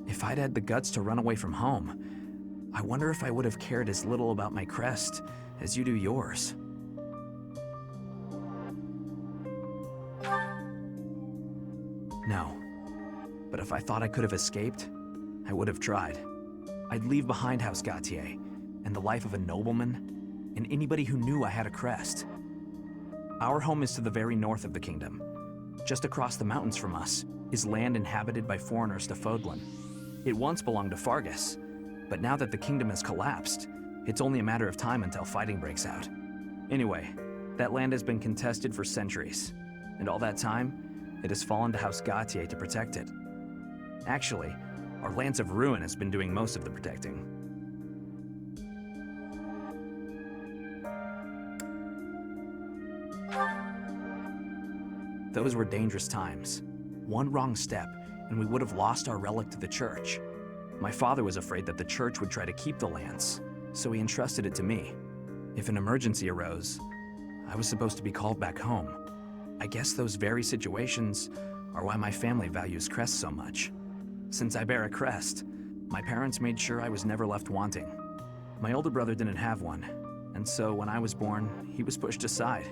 If I'd had the guts to run away from home, I wonder if I would have cared as little about my crest as you do yours. No. But if I thought I could have escaped, I would have tried. I'd leave behind House Gautier, and the life of a nobleman, and anybody who knew I had a crest. Our home is to the very north of the kingdom. Just across the mountains from us is land inhabited by foreigners to Fodlan. It once belonged to Fargus, but now that the kingdom has collapsed, it's only a matter of time until fighting breaks out. Anyway, that land has been contested for centuries, and all that time, it has fallen to House Gautier to protect it. Actually, our Lance of Ruin has been doing most of the protecting. Those were dangerous times. One wrong step, and we would have lost our relic to the church. My father was afraid that the church would try to keep the lance, so he entrusted it to me. If an emergency arose, I was supposed to be called back home. I guess those very situations are why my family values crests so much. Since I bear a crest, my parents made sure I was never left wanting. My older brother didn't have one, and so when I was born, he was pushed aside.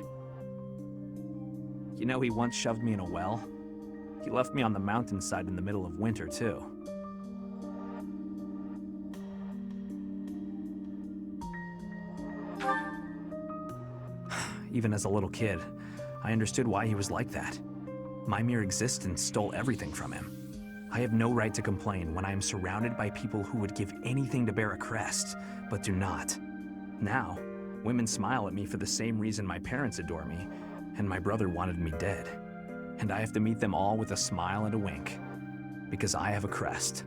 You know, he once shoved me in a well. He left me on the mountainside in the middle of winter, too. Even as a little kid, I understood why he was like that. My mere existence stole everything from him. I have no right to complain when I am surrounded by people who would give anything to bear a crest, but do not. Now, women smile at me for the same reason my parents adore me, and my brother wanted me dead. And I have to meet them all with a smile and a wink, because I have a crest.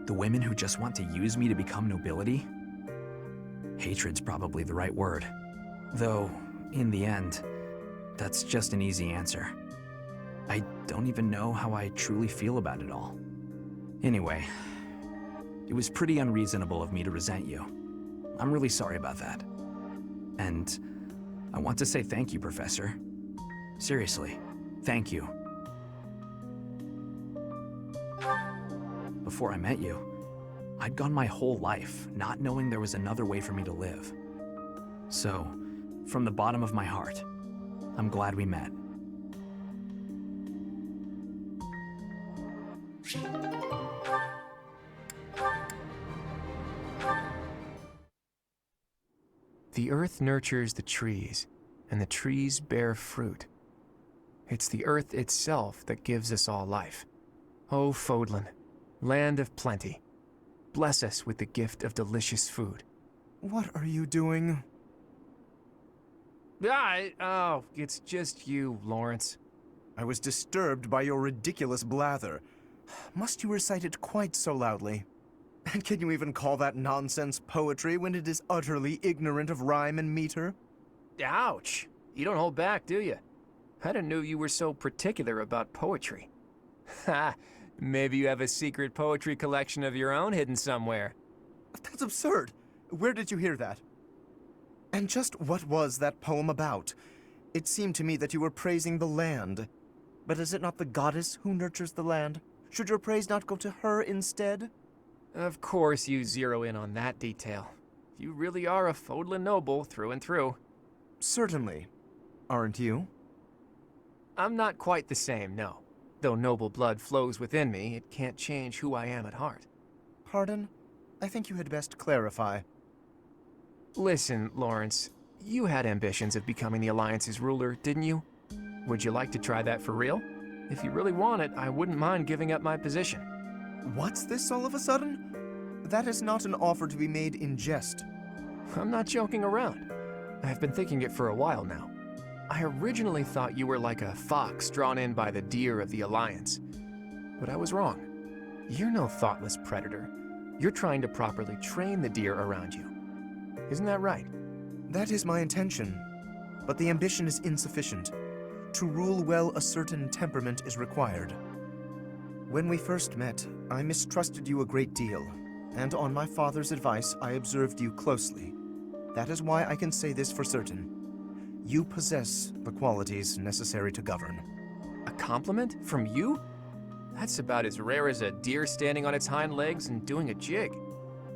The women who just want to use me to become nobility? Hatred's probably the right word. Though, in the end, that's just an easy answer. I don't even know how I truly feel about it all. Anyway, it was pretty unreasonable of me to resent you. I'm really sorry about that. And I want to say thank you, Professor. Seriously, thank you. Before I met you, I'd gone my whole life not knowing there was another way for me to live. So, from the bottom of my heart, I'm glad we met. The earth nurtures the trees, and the trees bear fruit. It's the earth itself that gives us all life. O Fodlan, land of plenty, bless us with the gift of delicious food. What are you doing? Oh, it's just you, Lawrence. I was disturbed by your ridiculous blather. Must you recite it quite so loudly? And can you even call that nonsense poetry when it is utterly ignorant of rhyme and meter? Ouch! You don't hold back, do you? I didn't know you were so particular about poetry. Ha! Maybe you have a secret poetry collection of your own hidden somewhere. That's absurd. Where did you hear that? And just what was that poem about? It seemed to me that you were praising the land. But is it not the goddess who nurtures the land? Should your praise not go to her instead? Of course you zero in on that detail. You really are a Fodlan noble through and through. Certainly. Aren't you? I'm not quite the same, no. Though noble blood flows within me, it can't change who I am at heart. Pardon? I think you had best clarify. Listen, Lawrence, you had ambitions of becoming the Alliance's ruler, didn't you? Would you like to try that for real? If you really want it, I wouldn't mind giving up my position. What's this all of a sudden? That is not an offer to be made in jest. I'm not joking around. I've been thinking it for a while now. I originally thought you were like a fox drawn in by the deer of the Alliance. But I was wrong. You're no thoughtless predator. You're trying to properly train the deer around you. Isn't that right? That is my intention. But the ambition is insufficient. To rule well, a certain temperament is required. When we first met, I mistrusted you a great deal, and on my father's advice, I observed you closely. That is why I can say this for certain. You possess the qualities necessary to govern. A compliment? From you? That's about as rare as a deer standing on its hind legs and doing a jig.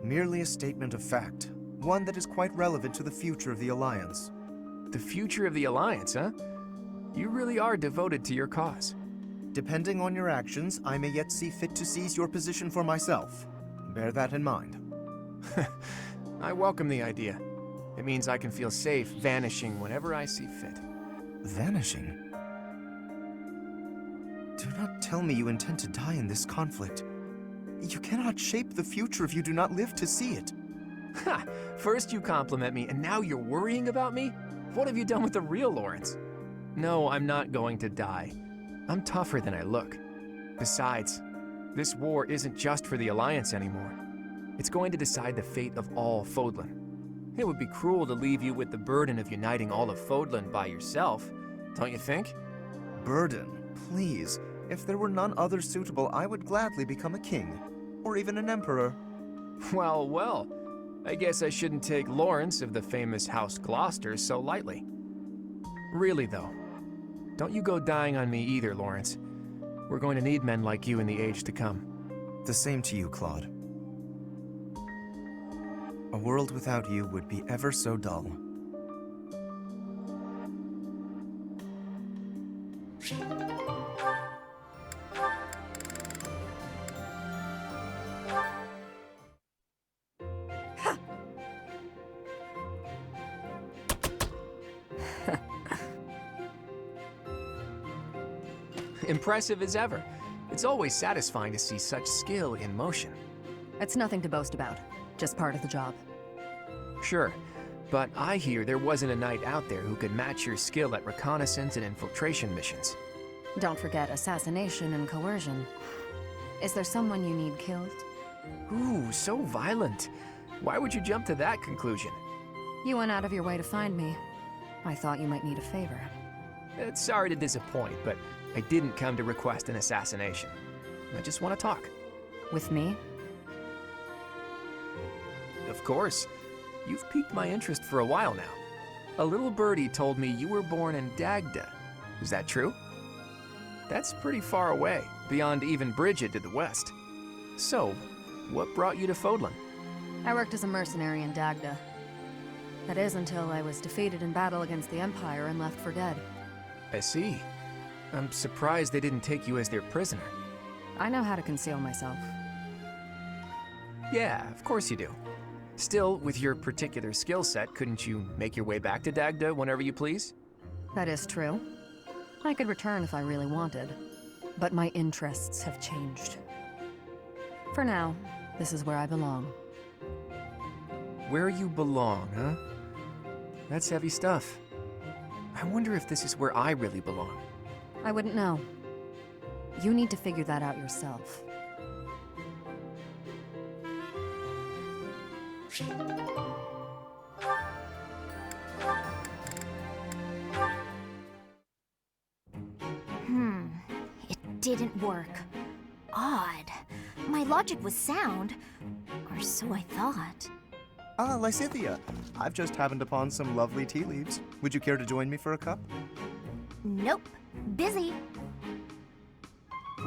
Merely a statement of fact, one that is quite relevant to the future of the Alliance. The future of the Alliance, huh? You really are devoted to your cause. Depending on your actions, I may yet see fit to seize your position for myself. Bear that in mind. I welcome the idea. It means I can feel safe vanishing whenever I see fit. Vanishing? Do not tell me you intend to die in this conflict. You cannot shape the future if you do not live to see it. Ha! First you compliment me, and now you're worrying about me? What have you done with the real Lawrence? No, I'm not going to die. I'm tougher than I look. Besides, this war isn't just for the Alliance anymore. It's going to decide the fate of all Fodlan. It would be cruel to leave you with the burden of uniting all of Fodlan by yourself, don't you think? Burden? Please. If there were none other suitable, I would gladly become a king. Or even an emperor. Well, well. I guess I shouldn't take Lawrence of the famous House Gloucester so lightly. Really, though. Don't you go dying on me either, Lawrence. We're going to need men like you in the age to come. The same to you, Claude. A world without you would be ever so dull. Impressive as ever. It's always satisfying to see such skill in motion. It's nothing to boast about. Just part of the job. Sure, but I hear there wasn't a knight out there who could match your skill at reconnaissance and infiltration missions. Don't forget assassination and coercion. Is there someone you need killed? Ooh, so violent. Why would you jump to that conclusion? You went out of your way to find me. I thought you might need a favor. Sorry to disappoint, but I didn't come to request an assassination. I just want to talk. With me? Of course. You've piqued my interest for a while now. A little birdie told me you were born in Dagda. Is that true? That's pretty far away, beyond even Bridget to the west. So, what brought you to Fodlan? I worked as a mercenary in Dagda. That is until I was defeated in battle against the Empire and left for dead. I see. I'm surprised they didn't take you as their prisoner. I know how to conceal myself. Yeah, of course you do. Still, with your particular skill set, couldn't you make your way back to Dagda whenever you please? That is true. I could return if I really wanted, but my interests have changed. For now, this is where I belong. Where you belong, huh? That's heavy stuff. I wonder if this is where I really belong. I wouldn't know. You need to figure that out yourself. It didn't work. Odd. My logic was sound, or so I thought. Ah, Lysithea. I've just happened upon some lovely tea leaves. Would you care to join me for a cup? Nope. Busy.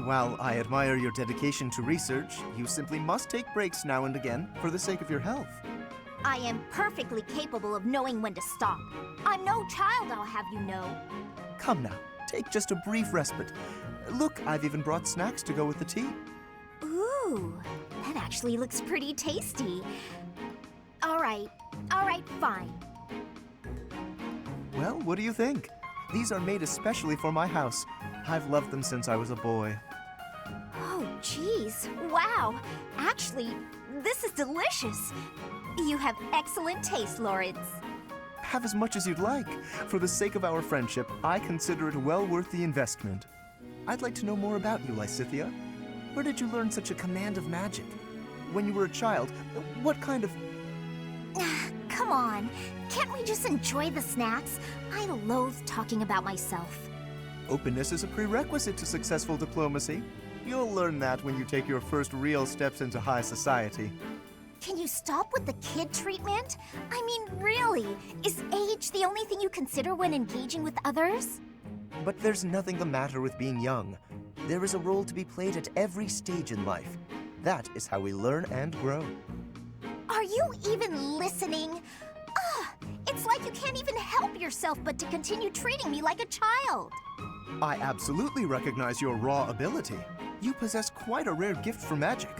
While I admire your dedication to research, you simply must take breaks now and again for the sake of your health. I am perfectly capable of knowing when to stop. I'm no child, I'll have you know. Come now, take just a brief respite. Look, I've even brought snacks to go with the tea. Ooh, that actually looks pretty tasty. All right, fine. Well, what do you think? These are made especially for my house. I've loved them since I was a boy. Oh, geez. Wow. Actually, this is delicious. You have excellent taste, Lawrence. Have as much as you'd like. For the sake of our friendship, I consider it well worth the investment. I'd like to know more about you, Lysithea. Where did you learn such a command of magic? When you were a child, what kind of... Come on. Can't we just enjoy the snacks? I loathe talking about myself. Openness is a prerequisite to successful diplomacy. You'll learn that when you take your first real steps into high society. Can you stop with the kid treatment? I mean, really, is age the only thing you consider when engaging with others? But there's nothing the matter with being young. There is a role to be played at every stage in life. That is how we learn and grow. Are you even listening? Ugh, it's like you can't even help yourself but to continue treating me like a child. I absolutely recognize your raw ability. You possess quite a rare gift for magic.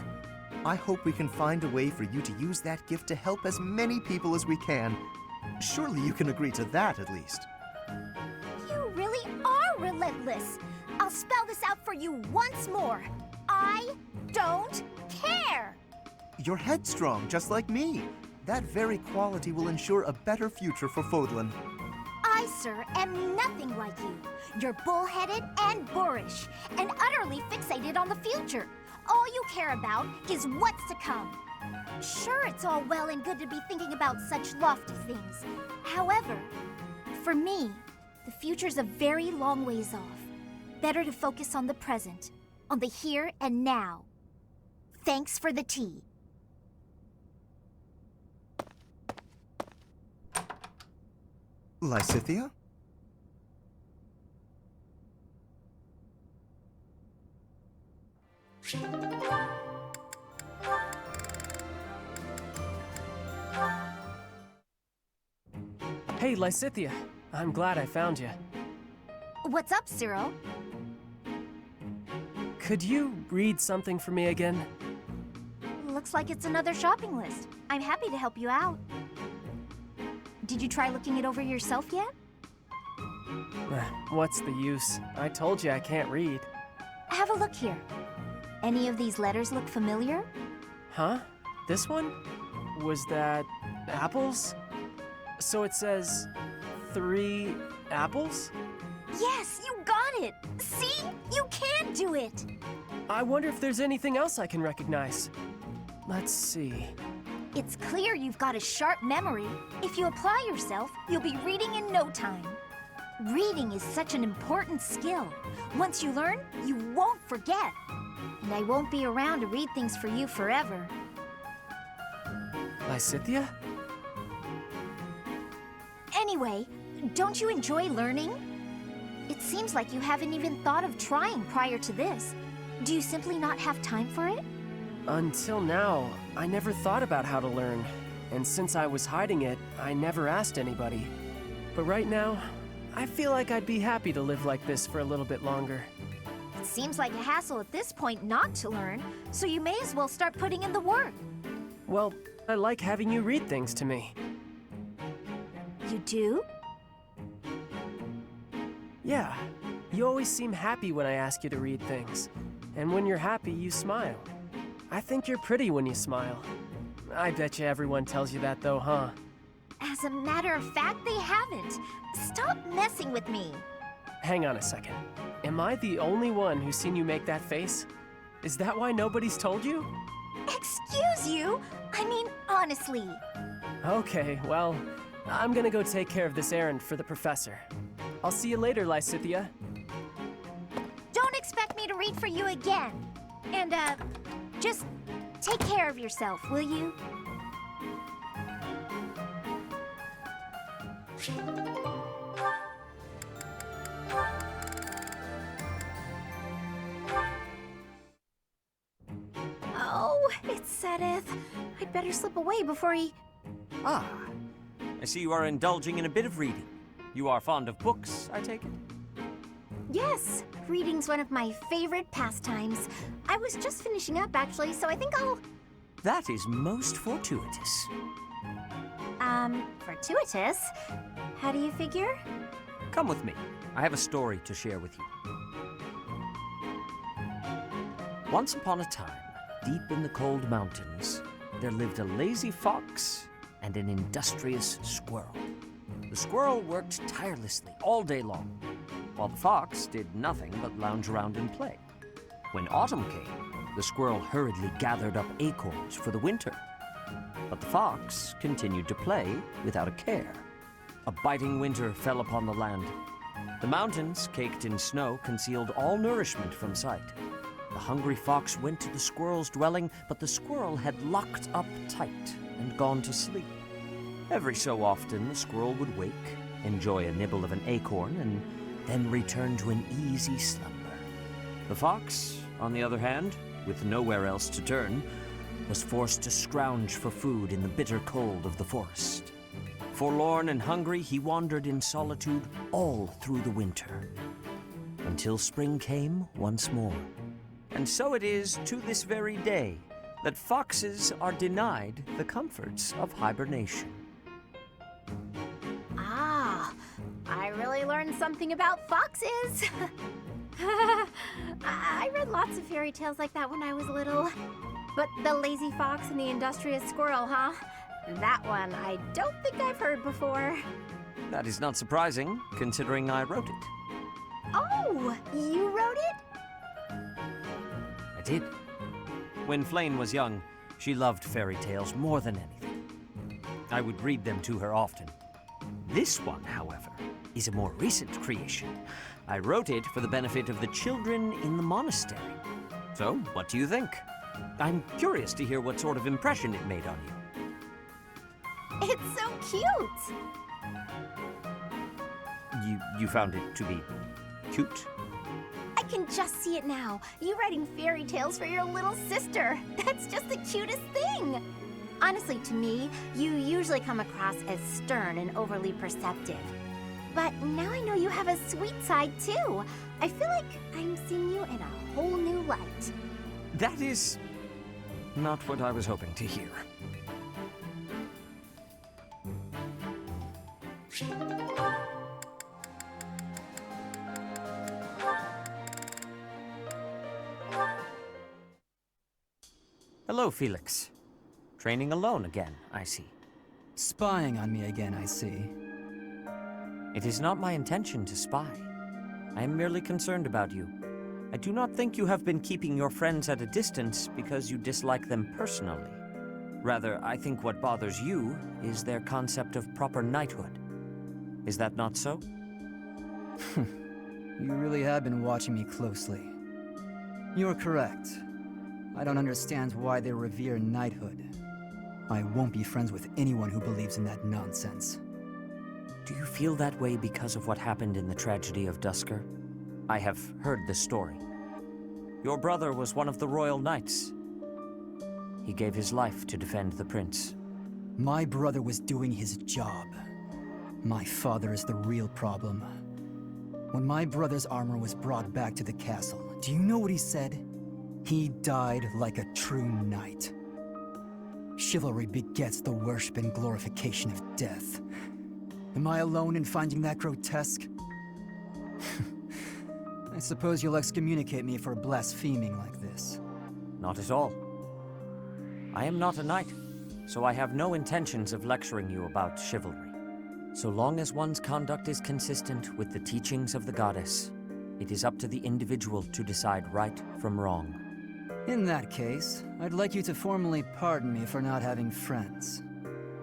I hope we can find a way for you to use that gift to help as many people as we can. Surely you can agree to that, at least. You really are relentless. I'll spell this out for you once more. I don't care. You're headstrong, just like me. That very quality will ensure a better future for Fodlan. I, sir, am nothing like you. You're bullheaded and boorish, and utterly fixated on the future. All you care about is what's to come. Sure, it's all well and good to be thinking about such lofty things. However, for me, the future's a very long ways off. Better to focus on the present, on the here and now. Thanks for the tea. Lysithea? Hey, Lysithea. I'm glad I found you. What's up, Cyril? Could you read something for me again? Looks like it's another shopping list. I'm happy to help you out. Did you try looking it over yourself yet? What's the use? I told you I can't read. Have a look here. Any of these letters look familiar? Huh? This one? Was that apples? So it says 3 apples? Yes, you got it! See? You can do it! I wonder if there's anything else I can recognize. Let's see. It's clear you've got a sharp memory. If you apply yourself, you'll be reading in no time. Reading is such an important skill. Once you learn, you won't forget. And I won't be around to read things for you forever. Lysithea? Anyway, don't you enjoy learning? It seems like you haven't even thought of trying prior to this. Do you simply not have time for it? Until now, I never thought about how to learn. And since I was hiding it, I never asked anybody. But right now, I feel like I'd be happy to live like this for a little bit longer. It seems like a hassle at this point not to learn, so you may as well start putting in the work. Well, I like having you read things to me. You do? Yeah. You always seem happy when I ask you to read things. And when you're happy, you smile. I think you're pretty when you smile. I bet you everyone tells you that though, huh? As a matter of fact, they haven't. Stop messing with me. Hang on a second. Am I the only one who's seen you make that face? Is that why nobody's told you? Excuse you? I mean, honestly. Okay, well, I'm gonna go take care of this errand for the professor. I'll see you later, Lysithea. Don't expect me to read for you again. And, just take care of yourself, will you? Oh, it's Sedith. I'd better slip away before he... Ah, I see you are indulging in a bit of reading. You are fond of books, I take it? Yes, reading's one of my favorite pastimes. I was just finishing up, actually, so I think I'll... That is most fortuitous. Fortuitous? How do you figure? Come with me. I have a story to share with you. Once upon a time, deep in the cold mountains, there lived a lazy fox and an industrious squirrel. The squirrel worked tirelessly all day long, while the fox did nothing but lounge around and play. When autumn came, the squirrel hurriedly gathered up acorns for the winter. But the fox continued to play without a care. A biting winter fell upon the land. The mountains, caked in snow, concealed all nourishment from sight. The hungry fox went to the squirrel's dwelling, but the squirrel had locked up tight and gone to sleep. Every so often, the squirrel would wake, enjoy a nibble of an acorn, and then return to an easy slumber. The fox, on the other hand, with nowhere else to turn, was forced to scrounge for food in the bitter cold of the forest. Forlorn and hungry, he wandered in solitude all through the winter, until spring came once more. And so it is to this very day that foxes are denied the comforts of hibernation. Ah, I really learned something about foxes. I read lots of fairy tales like that when I was little. But the lazy fox and the industrious squirrel, huh? That one I don't think I've heard before. That is not surprising, considering I wrote it. Oh, you wrote it? I did. When Flane was young, She loved fairy tales more than anything. I would read them to her often. This one, however, is a more recent creation. I wrote it for the benefit of the children in the monastery. So, what do you think? I'm curious to hear what sort of impression it made on you. It's so cute! You found it to be cute? I can just see it now. You writing fairy tales for your little sister. That's just the cutest thing. Honestly, to me, you usually come across as stern and overly perceptive. But now I know you have a sweet side too. I feel like I'm seeing you in a whole new light. That is not what I was hoping to hear. Hello, Felix. Training alone again, I see. Spying on me again, I see. It is not my intention to spy. I am merely concerned about you. I do not think you have been keeping your friends at a distance because you dislike them personally. Rather, I think what bothers you is their concept of proper knighthood. Is that not so? You really have been watching me closely. You're correct. I don't understand why they revere knighthood. I won't be friends with anyone who believes in that nonsense. Do you feel that way because of what happened in the tragedy of Dusker? I have heard the story. Your brother was one of the royal knights. He gave his life to defend the prince. My brother was doing his job. My father is the real problem. When my brother's armor was brought back to the castle, do you know what he said? He died like a true knight. Chivalry begets the worship and glorification of death. Am I alone in finding that grotesque? I suppose you'll excommunicate me for blaspheming like this. Not at all. I am not a knight, so I have no intentions of lecturing you about chivalry. So long as one's conduct is consistent with the teachings of the goddess, it is up to the individual to decide right from wrong. In that case, I'd like you to formally pardon me for not having friends.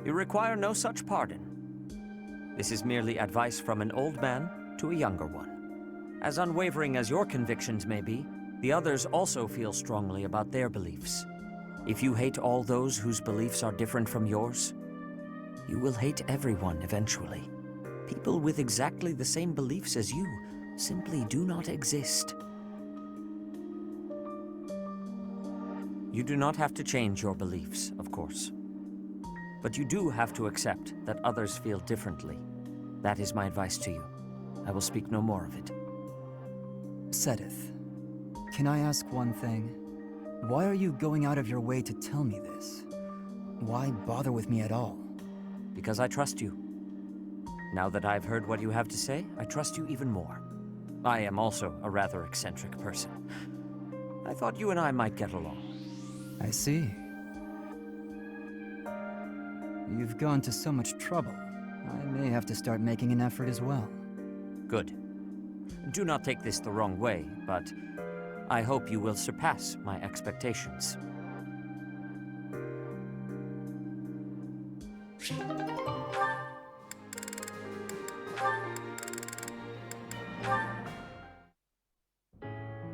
You require no such pardon. This is merely advice from an old man to a younger one. As unwavering as your convictions may be, the others also feel strongly about their beliefs. If you hate all those whose beliefs are different from yours, you will hate everyone eventually. People with exactly the same beliefs as you simply do not exist. You do not have to change your beliefs, of course. But you do have to accept that others feel differently. That is my advice to you. I will speak no more of it. Sedith, can I ask one thing? Why are you going out of your way to tell me this? Why bother with me at all? Because I trust you. Now that I've heard what you have to say, I trust you even more. I am also a rather eccentric person. I thought you and I might get along. I see. You've gone to so much trouble. I may have to start making an effort as well. Good. Do not take this the wrong way, but I hope you will surpass my expectations.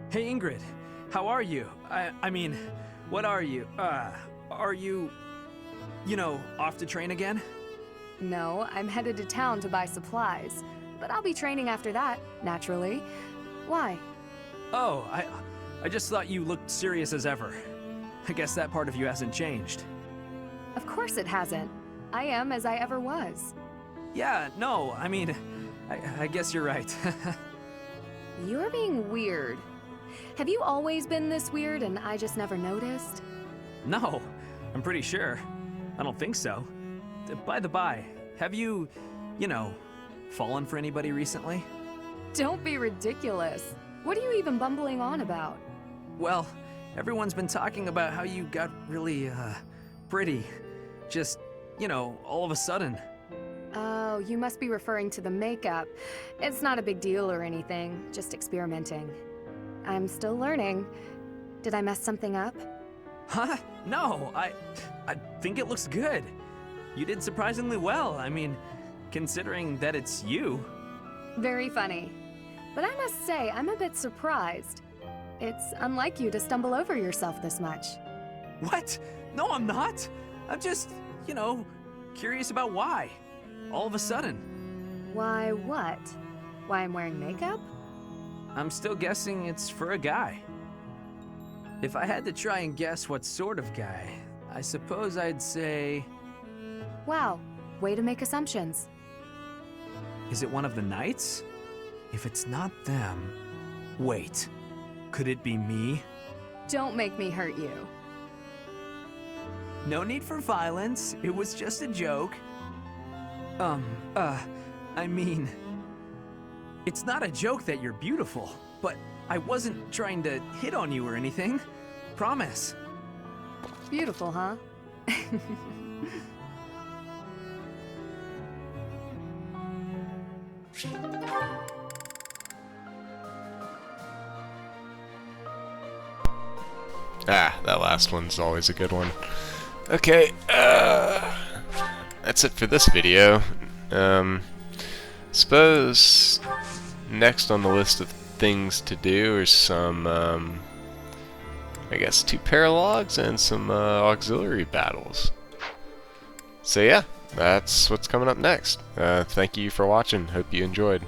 Hey Ingrid, how are you? I mean, what are you? Are you, off to train again? No, I'm headed to town to buy supplies. But I'll be training after that, naturally. Why? Oh, I just thought you looked serious as ever. I guess that part of you hasn't changed. Of course it hasn't. I am as I ever was. Yeah, no, I mean, I guess you're right. You're being weird. Have you always been this weird and I just never noticed? No, I'm pretty sure. I don't think so. By the by, have you, fallen for anybody recently? Don't be ridiculous. What are you even bumbling on about? Well, everyone's been talking about how you got really, pretty. Just, all of a sudden. Oh, you must be referring to the makeup. It's not a big deal or anything, just experimenting. I'm still learning. Did I mess something up? Huh? No, I think it looks good. You did surprisingly well. I mean, considering that it's you. Very funny. But I must say, I'm a bit surprised. It's unlike you to stumble over yourself this much. What? No, I'm not. I'm just, you know, curious about why. All of a sudden. Why what? Why I'm wearing makeup? I'm still guessing it's for a guy. If I had to try and guess what sort of guy, I suppose I'd say... Wow, way to make assumptions. Is it one of the knights? If it's not them... Wait, could it be me? Don't make me hurt you. No need for violence, it was just a joke. I mean... It's not a joke that you're beautiful, but I wasn't trying to hit on you or anything. Promise. Beautiful, huh? Ah, that last one's always a good one. Okay, that's it for this video. Suppose next on the list of things to do are some, I guess 2 paralogs and some auxiliary battles. So yeah, that's what's coming up next. Thank you for watching. Hope you enjoyed.